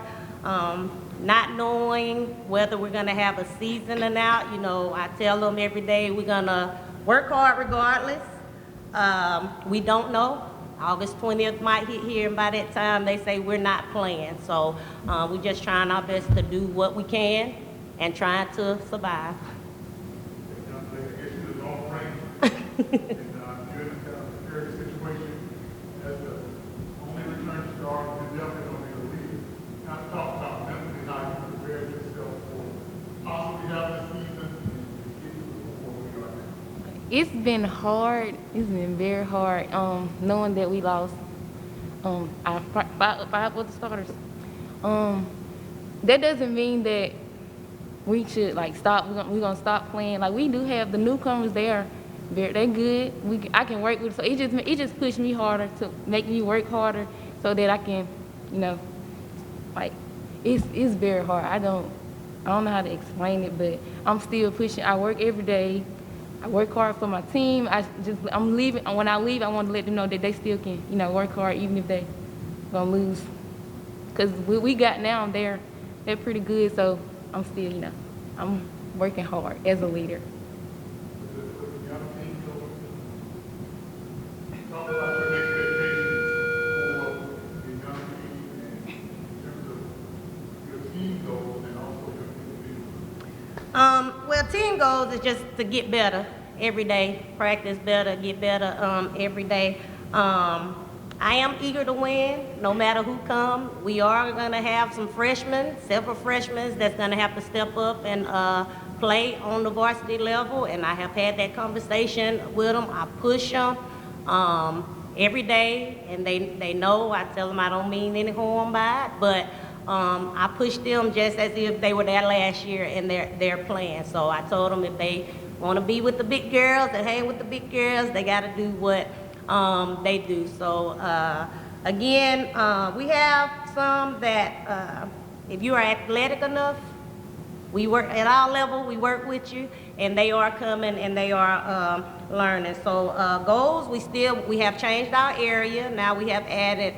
Not knowing whether we're going to have a season or not, you know, I tell them every day we're going to work hard regardless. We don't know. August 20th might hit here, and by that time they say we're not playing. So we're just trying our best to do what we can and trying to survive. It's been hard. It's been very hard. Knowing that we lost our five other starters. That doesn't mean that we should like stop. We're gonna stop playing. Like we do have the newcomers there. They're good. I can work with. So it just pushed me harder to make me work harder so that I can, you know, like it's very hard. I don't know how to explain it, but I'm still pushing. I work every day. I work hard for my team. I'm leaving. When I leave, I want to let them know that they still can, you know, work hard even if they gonna lose. Cause we got now, they're pretty good. So I'm still, you know, I'm working hard as a leader. Well, team goals is just to get better every day, practice better, get better every day. I am eager to win, no matter who comes. We are going to have some freshmen, several freshmen that's going to have to step up and play on the varsity level, and I have had that conversation with them. I push them every day, and they know. I tell them I don't mean any harm by it, but I push them just as if they were there last year and they're playing. So I told them if they want to be with the big girls and hang with the big girls, they got to do what they do. So again, we have some that if you are athletic enough, we work at our level, we work with you, and they are coming and they are learning. So goals, we have changed our area. Now we have added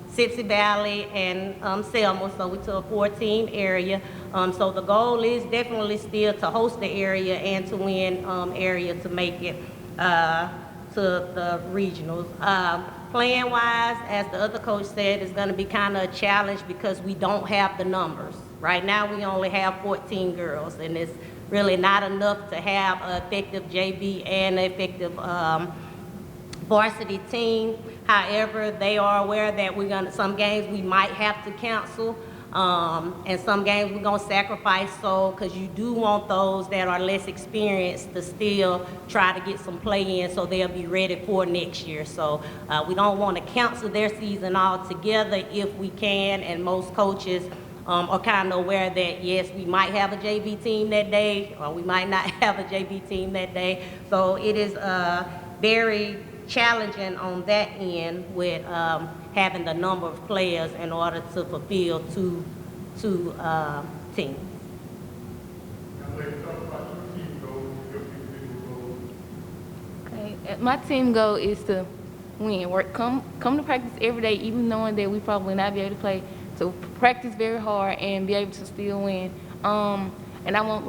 Sipsey Valley and Selma, so we're to a 14 area. So the goal is definitely still to host the area and to win area to make it to the regionals. Playing wise, as the other coach said, it's going to be kind of a challenge because we don't have the numbers. Right now we only have 14 girls, and it's really not enough to have an effective JV and an effective varsity team. However, they are aware that some games we might have to cancel, and some games we're gonna sacrifice, so because you do want those that are less experienced to still try to get some play in so they'll be ready for next year. So we don't want to cancel their season altogether if we can, and most coaches are kind of aware that yes, we might have a JV team that day, or we might not have a JV team that day. So it is very challenging on that end with having the number of players in order to fulfill two teams. Okay, my team goal is to win. Come to practice every day, even knowing that we probably not be able to play. So practice very hard and be able to still win. And I want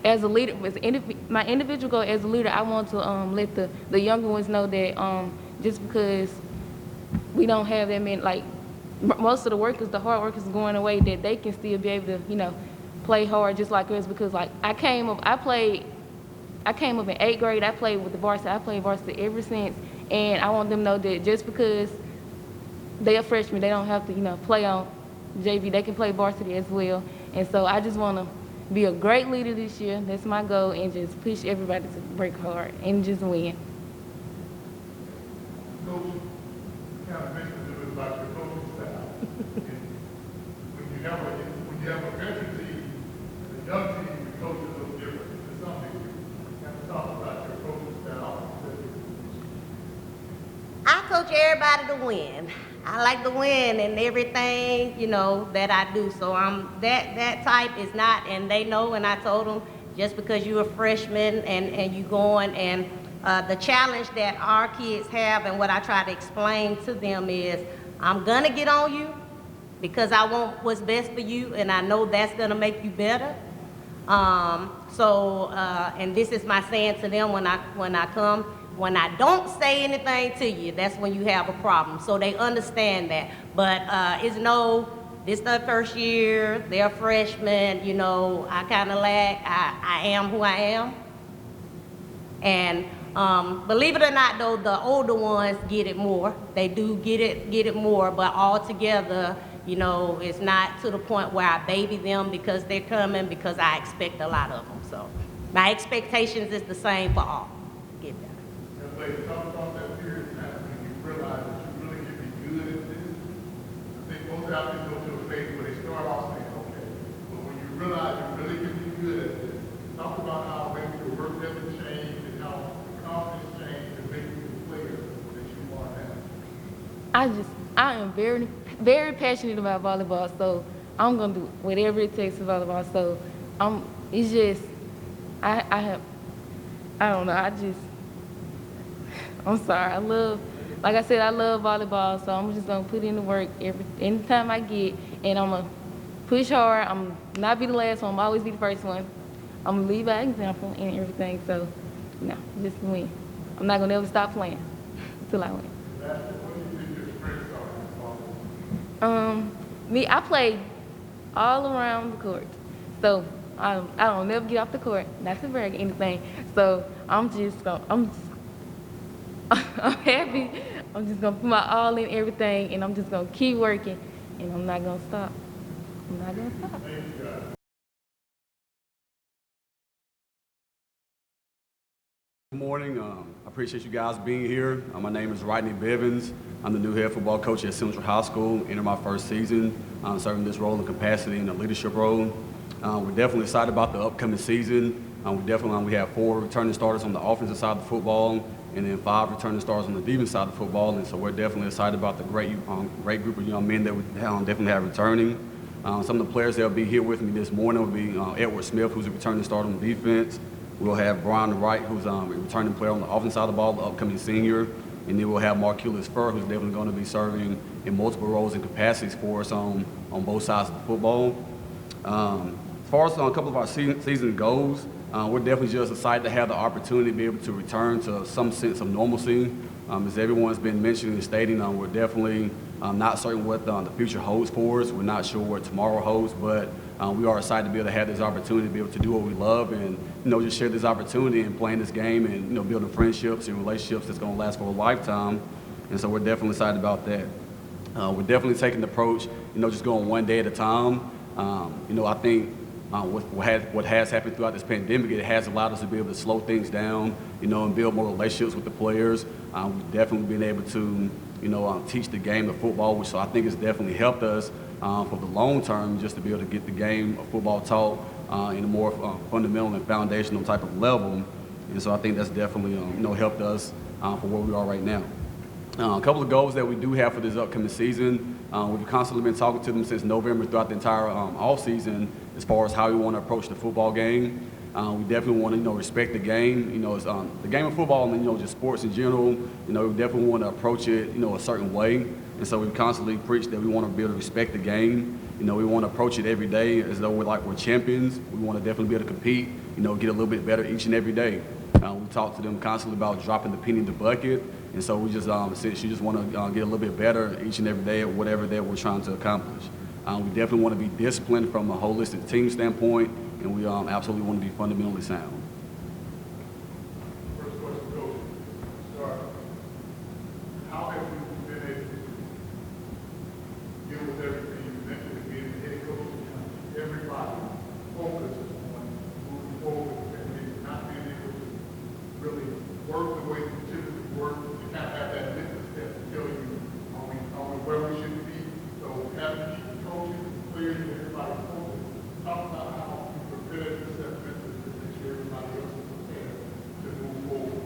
as a leader, my individual goal as a leader, I want to let the younger ones know that just because we don't have that many, like most of the workers, the hard workers going away, that they can still be able to, you know, play hard just like us because like I came up in 8th grade. I played with the varsity. I played varsity ever since, and I want them to know that just because they're a freshman, they don't have to, play on JV. They can play varsity as well. And so I just want to be a great leader this year. That's my goal, and just push everybody to work hard and just win. Coach, you kind of mentioned a little bit about your coaching style. when you have a veteran team, and a young team, the coach is a little different to some degree. Kind of talk about your coaching style. I coach everybody to win. I like to win in everything, that I do. So that type is not, and they know, and I told them, just because you're a freshman and you going, and the challenge that our kids have and what I try to explain to them is, I'm gonna get on you because I want what's best for you, and I know that's gonna make you better. And this is my saying to them when I come, when I don't say anything to you, that's when you have a problem. So they understand that. But this is their first year, they're freshmen, I kind of lag. I am who I am. And believe it or not, though, the older ones get it more. They do get it more, but all together, it's not to the point where I baby them because they're coming, because I expect a lot of them. So my expectations is the same for all. Get that. Talk about that period of time when you realize that you really can be good at this. I think most athletes go to a phase where they start off saying, okay, but when you realize you really can be good at this, talk about how maybe your work ethic changed and how the confidence changed to make you the player that you are now. I am very, very passionate about volleyball, so I'm gonna do whatever it takes for volleyball. So it's just, I'm sorry. Like I said, I love volleyball, so I'm just gonna put in the work anytime I get, and I'm gonna push hard. I'm not be the last one. I'm always be the first one. I'm gonna lead by example and everything. So, just win. I'm not gonna ever stop playing until I win. I play all around the court, so I don't never get off the court. Not to brag or anything. So I'm happy. I'm just gonna put my all in everything, and I'm just gonna keep working, and I'm not gonna stop. Good morning. I appreciate you guys being here. My name is Rodney Bivens. I'm the new head football coach at Central High School. Entered my first season, serving this role in capacity in a leadership role. We're definitely excited about the upcoming season. We have 4 returning starters on the offensive side of the football, and then 5 returning starters on the defensive side of the football. And so we're definitely excited about the great group of young men that we definitely have returning. Some of the players that will be here with me this morning will be Edward Smith, who's a returning starter on defense. We'll have Brian Wright, who's a returning player on the offensive side of the ball, the upcoming senior. And then we'll have Marculus Fur, who's definitely going to be serving in multiple roles and capacities for us on both sides of the football. As far as a couple of our season goals, we're definitely just excited to have the opportunity to be able to return to some sense of normalcy. As everyone's been mentioning and stating, we're definitely not certain what the future holds for us. We're not sure what tomorrow holds, but we are excited to be able to have this opportunity to be able to do what we love and just share this opportunity and playing this game and building friendships and relationships that's going to last for a lifetime. And so we're definitely excited about that. We're definitely taking the approach, just going one day at a time. I think what has happened throughout this pandemic, it has allowed us to be able to slow things down, and build more relationships with the players. We've definitely been able to, teach the game of football, which so I think has definitely helped us for the long term, just to be able to get the game of football taught in a more fundamental and foundational type of level. And so I think that's definitely, helped us for where we are right now. A couple of goals that we do have for this upcoming season. We've constantly been talking to them since November throughout the entire off season as far as how we want to approach the football game. We definitely want to, respect the game. It's, the game of football and, just sports in general, we definitely want to approach it, a certain way. And so we constantly preach that we want to be able to respect the game. We want to approach it every day as though we're champions. We want to definitely be able to compete, get a little bit better each and every day. We talk to them constantly about dropping the penny in the bucket. And so we just, since you just want to get a little bit better each and every day at whatever that we're trying to accomplish. We definitely want to be disciplined from a holistic team standpoint, and we absolutely want to be fundamentally sound. First question, Coach. Start. How have you been able to deal with everything you mentioned, being the head coach? Everybody focuses on moving forward and maybe not being able to really work the way you typically work. You kind of have that litmus test to tell you, are we where we should be? So having to keep the coaches, players, and everybody focused. Talk about how you prepare yourself mentally to make sure everybody else is prepared to move forward.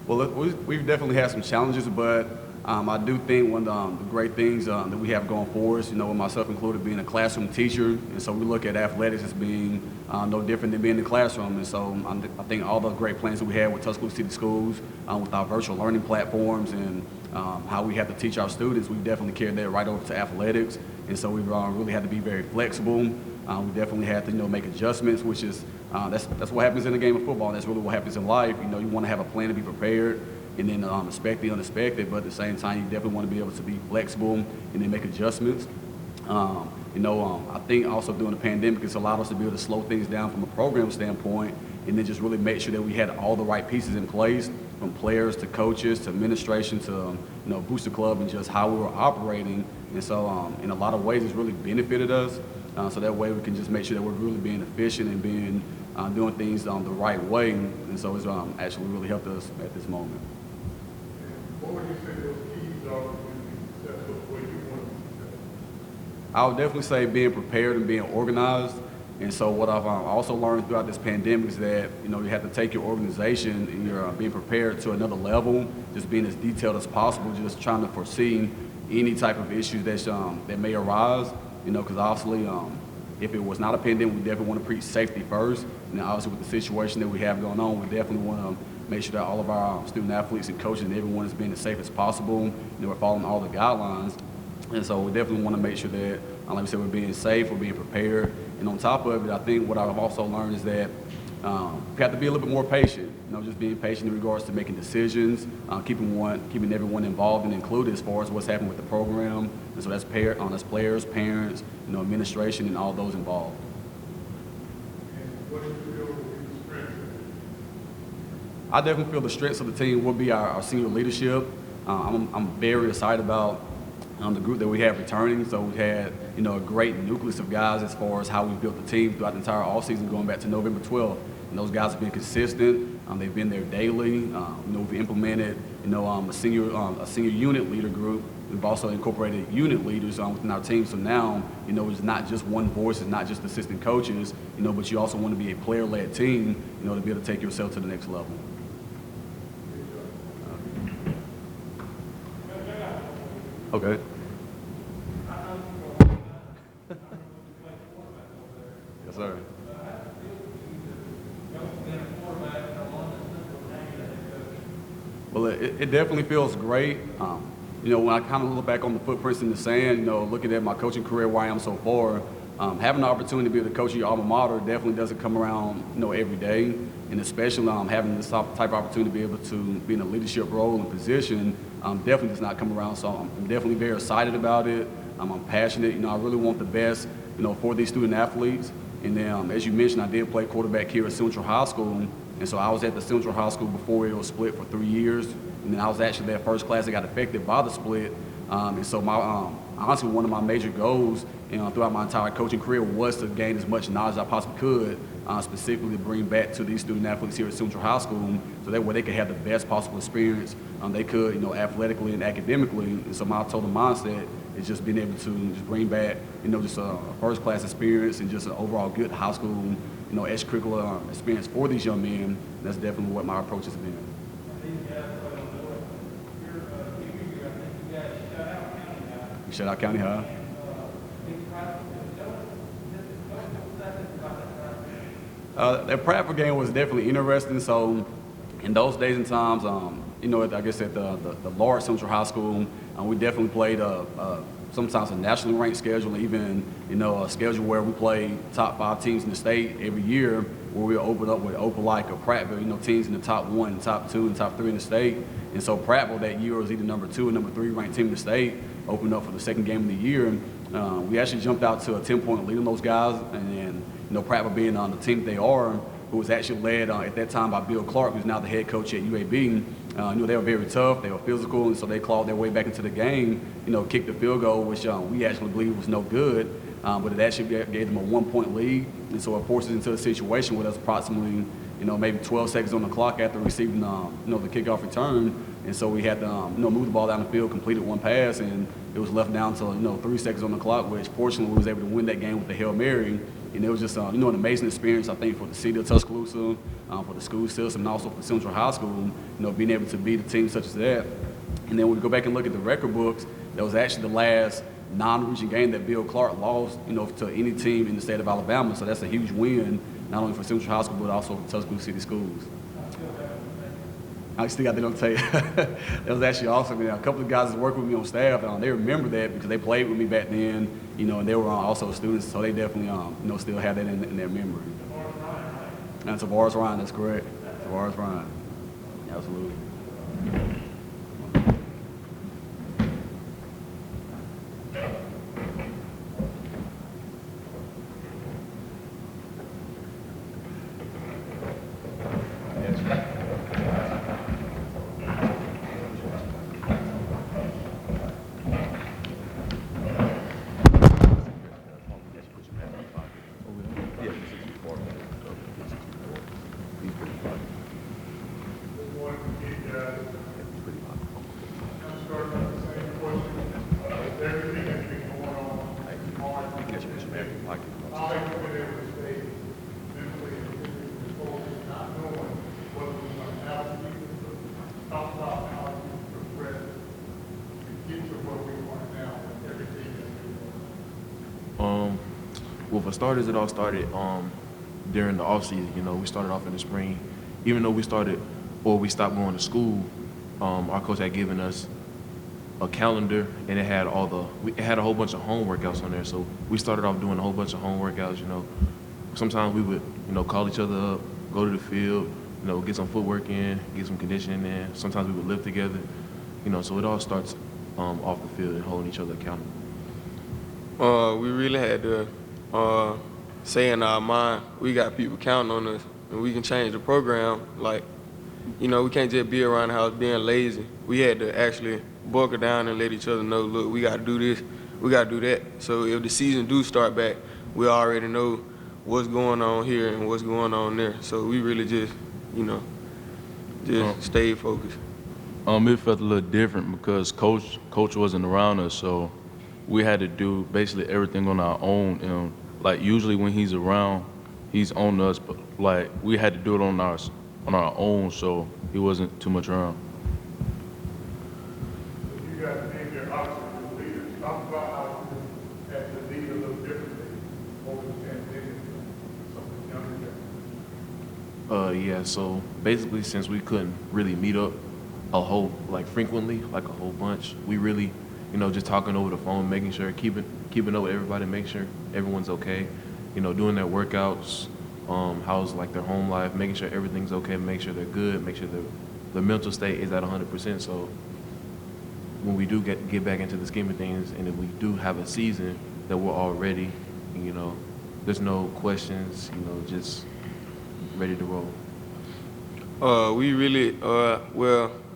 Well, we've definitely had some challenges, but I do think one of the great things that we have going for us, with myself included, being a classroom teacher, and so we look at athletics as being no different than being in the classroom. And so I think all the great plans that we have with Tuscaloosa City Schools, with our virtual learning platforms and how we have to teach our students, we've definitely carried that right over to athletics. And so we've really had to be very flexible. We definitely had to make adjustments, which is that's what happens in the game of football. And that's really what happens in life. You want to have a plan to be prepared, and then expect the unexpected, but at the same time, you definitely want to be able to be flexible and then make adjustments. I think also during the pandemic, it's allowed us to be able to slow things down from a program standpoint, and then just really make sure that we had all the right pieces in place, from players to coaches to administration to booster club, and just how we were operating. And so in a lot of ways, it's really benefited us. So that way we can just make sure that we're really being efficient and being doing things the right way. And so it's actually really helped us at this moment. What would you say those keys are to being successful the way you want to be successful? I would definitely say being prepared and being organized. And so what I've also learned throughout this pandemic is that, you have to take your organization and you're being prepared to another level, just being as detailed as possible, just trying to foresee any type of issues that may arise, because obviously if it was not a pandemic, we definitely want to preach safety first. And obviously with the situation that we have going on, we definitely want to make sure that all of our student athletes and coaches and everyone is being as safe as possible. We're following all the guidelines. And so we definitely want to make sure that, like we said, we're being safe, we're being prepared. And on top of it, I think what I've also learned is that we have to be a little bit more patient, just being patient in regards to making decisions, keeping everyone involved and included as far as what's happening with the program. And so that's players, parents, administration, and all those involved. And what do you feel will be the strengths? I definitely feel the strengths of the team will be our senior leadership. I'm very excited about the group that we have returning. So we had, a great nucleus of guys as far as how we built the team throughout the entire offseason going back to November 12th. And those guys have been consistent. They've been there daily. We've implemented, a senior unit leader group. We've also incorporated unit leaders within our team. So now, it's not just one voice, it's not just assistant coaches, but you also want to be a player-led team, to be able to take yourself to the next level. Okay. Yes, sir. Well, it definitely feels great. When I kind of look back on the footprints in the sand, looking at my coaching career where I am so far, having the opportunity to be able to coach your alma mater definitely doesn't come around, every day. And especially having this type of opportunity to be able to be in a leadership role and position definitely does not come around. So I'm definitely very excited about it. I'm passionate. I really want the best, for these student athletes. And then, as you mentioned, I did play quarterback here at Central High School. And so I was at the Central High School before it was split for 3 years. And then I was actually that first class that got affected by the split. And so honestly, one of my major goals throughout my entire coaching career was to gain as much knowledge as I possibly could, specifically to bring back to these student athletes here at Central High School, so that way they could have the best possible experience they could, athletically and academically. And so my total mindset is just being able to just bring back, just a first class experience and just an overall good high school, extracurricular experience for these young men. And that's definitely what my approach has been. Shut out County High. That Prattville game was definitely interesting. So in those days and times, I guess at the large Central High School, we definitely played sometimes a nationally ranked schedule, even a schedule where we play top 5 teams in the state every year, where we open up with Opelika or Prattville, teams in the top 1, top 2, and top 3 in the state. And so Prattville that year was either number 2 or number 3 ranked team in the state, opened up for the second game of the year. We actually jumped out to a 10-point lead on those guys, and then, proud of being on the team they are, who was actually led at that time by Bill Clark, who's now the head coach at UAB. They were very tough, they were physical, and so they clawed their way back into the game, kicked the field goal, which we actually believe was no good, but it actually gave them a 1-point lead, and so it forces into a situation where there's approximately, maybe 12 seconds on the clock after receiving, the kickoff return, and so we had to, move the ball down the field, completed one pass, and it was left down to, 3 seconds on the clock, which fortunately we was able to win that game with the Hail Mary. And it was just, an amazing experience, I think, for the city of Tuscaloosa, for the school system, and also for Central High School, being able to beat a team such as that. And then when we go back and look at the record books, that was actually the last non-region game that Bill Clark lost, to any team in the state of Alabama. So that's a huge win, not only for Central High School, but also for Tuscaloosa City Schools. I still got that on tape. That was actually awesome. A couple of guys that work with me on staff, they remember that because they played with me back then, and they were also students, so they definitely, still have that in their memory. And Tavares Ryan, that's correct. Tavares Ryan, absolutely. Well, for starters, it all started during the off season. We started off in the spring. Even though we stopped going to school, our coach had given us a calendar, and it had it had a whole bunch of home workouts on there. So we started off doing a whole bunch of home workouts. Sometimes we would call each other up, go to the field, get some footwork in, get some conditioning in. Sometimes we would lift together. So it all starts off the field and holding each other accountable. We really had to say in our mind, we got people counting on us, and we can change the program. We can't just be around the house being lazy. We had to actually buckle down and let each other know, look, we got to do this, we got to do that. So if the season do start back, we already know what's going on here and what's going on there. So we really just stay focused. It felt a little different because coach wasn't around us, so we had to do basically everything on our own. Usually when he's around, he's on us, but we had to do it on our own, so he wasn't too much around. You guys named your officers as leaders. Talk about how you had to lead a little differently over the pandemic from some of the younger guys. Yeah, so basically since we couldn't really meet up frequently, a whole bunch, we really, just talking over the phone, making sure, keeping up with everybody, make sure everyone's okay, doing their workouts, how's their home life, making sure everything's okay, make sure they're good, make sure the mental state is at 100%. So when we do get back into the scheme of things, and if we do have a season, that we're all ready, there's no questions, just ready to roll. We really,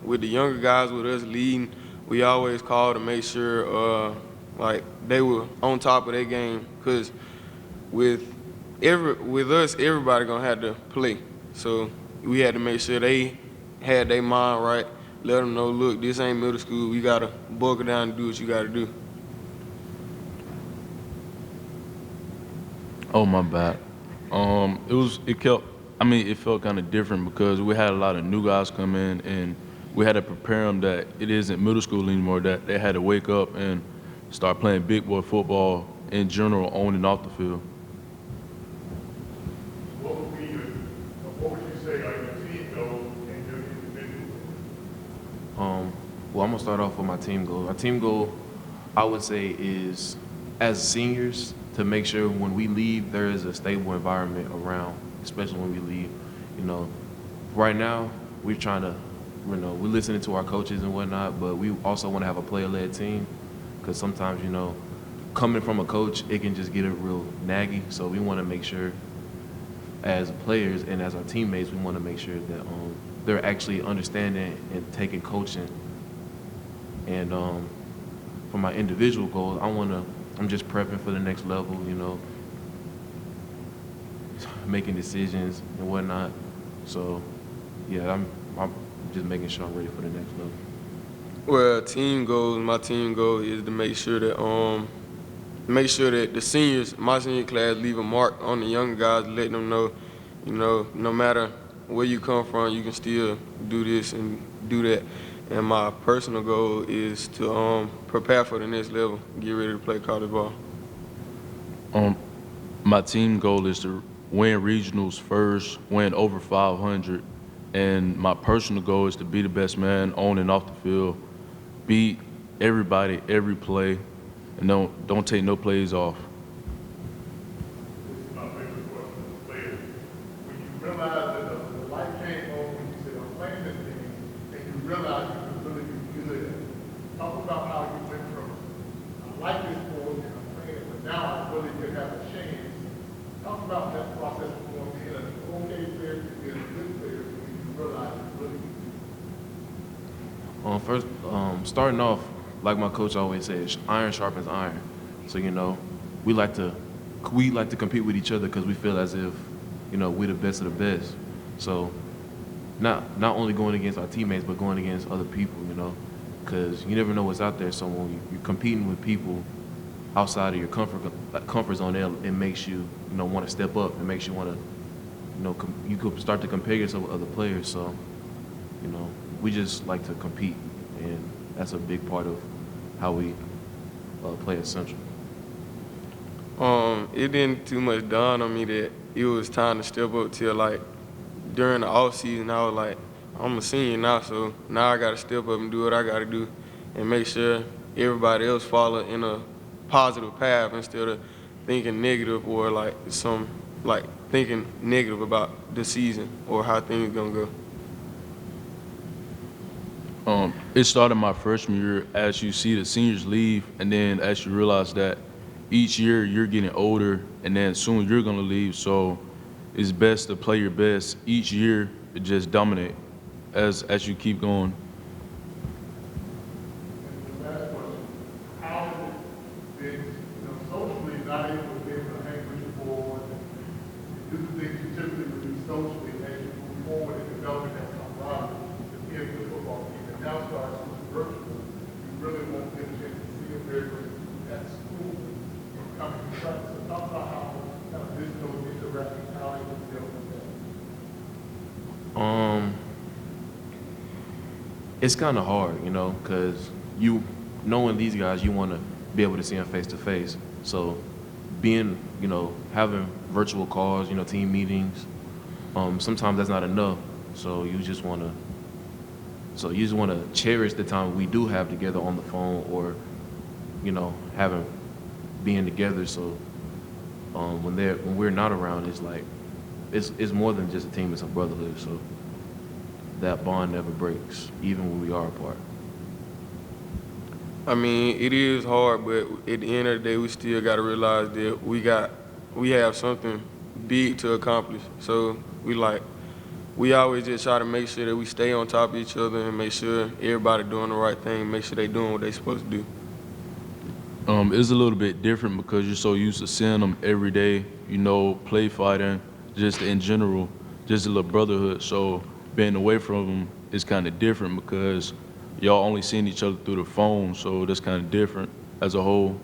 with the younger guys, with us leading, we always call to make sure they were on top of their game, because with us, everybody gonna have to play. So we had to make sure they had their mind right, let them know, look, this ain't middle school, you gotta buckle down and do what you gotta do. Oh, my bad. It felt kind of different because we had a lot of new guys come in, and we had to prepare them that it isn't middle school anymore, that they had to wake up and start playing big boy football in general, on and off the field. What would you say are your team goals and your individual goals? Well, I'm gonna start off with my team goal. Our team goal, I would say, is as seniors to make sure when we leave, there is a stable environment around, especially when we leave. Right now, we're trying to, we're listening to our coaches and whatnot, but we also want to have a player-led team, because sometimes, coming from a coach, it can just get a real naggy. So we want to make sure, as players and as our teammates, we want to make sure that they're actually understanding and taking coaching. And for my individual goals, I'm just prepping for the next level, you know, making decisions and whatnot. So, yeah, I'm just making sure I'm ready for the next level. Well, my team goal is to make sure that the seniors, my senior class, leave a mark on the younger guys, letting them know, you know, no matter where you come from, you can still do this and do that. And my personal goal is to prepare for the next level, get ready to play college ball. My team goal is to win regionals first, win over 500, and my personal goal is to be the best man on and off the field, beat everybody every play, and don't take no plays off. This is my favorite question as a player. When you realize that the light came on when you said, I'm playing this game, and you realize you can really be good. Talk about how you went from, I like this sport and I'm playing it, but now I really could have a chance. Talk about that process of going being an okay player to being a good player when you realize you really can. First, starting off, like my coach always says, iron sharpens iron. So, you know, we like to compete with each other because we feel as if, you know, we're the best of the best. So not only going against our teammates, but going against other people, you know, because you never know what's out there. So when you're competing with people outside of your comfort zone, it makes you, you know, want to step up. It makes you want to, you know, you could start to compare yourself with other players. So, you know, we just like to compete, and that's a big part of how we play at Central. It didn't too much dawn on me that it was time to step up till like during the off season. I was like, I'm a senior now, so now I got to step up and do what I got to do, and make sure everybody else follow in a positive path instead of thinking negative or thinking negative about the season or how things gonna go. It started my freshman year as you see the seniors leave, and then as you realize that each year you're getting older, and then soon you're gonna leave. So it's best to play your best each year to just dominate as you keep going. And the last question, how has it been, you know, socially not able to be able to hang with your boys and do the things you typically would do socially as you move forward and developing that camaraderie to be a good football team? And now starts with virtual. You really won't get a chance to see them very much at school coming to practice. So talk about how kind of digital interaction, how they can deal with that. It's kind of hard, you know, because knowing these guys, you want to be able to see them face to face. So being, you know, having virtual calls, you know, team meetings, sometimes that's not enough. So you just want to cherish the time we do have together on the phone, or, you know, being together. So when we're not around, it's like it's more than just a team; it's a brotherhood. So that bond never breaks, even when we are apart. I mean, it is hard, but at the end of the day, we still got to realize that we have something big to accomplish. So we always just try to make sure that we stay on top of each other and make sure everybody doing the right thing, make sure they doing what they supposed to do. It's a little bit different because you're so used to seeing them every day, you know, play fighting, just in general, just a little brotherhood. So being away from them is kind of different because y'all only seeing each other through the phone, so that's kind of different as a whole.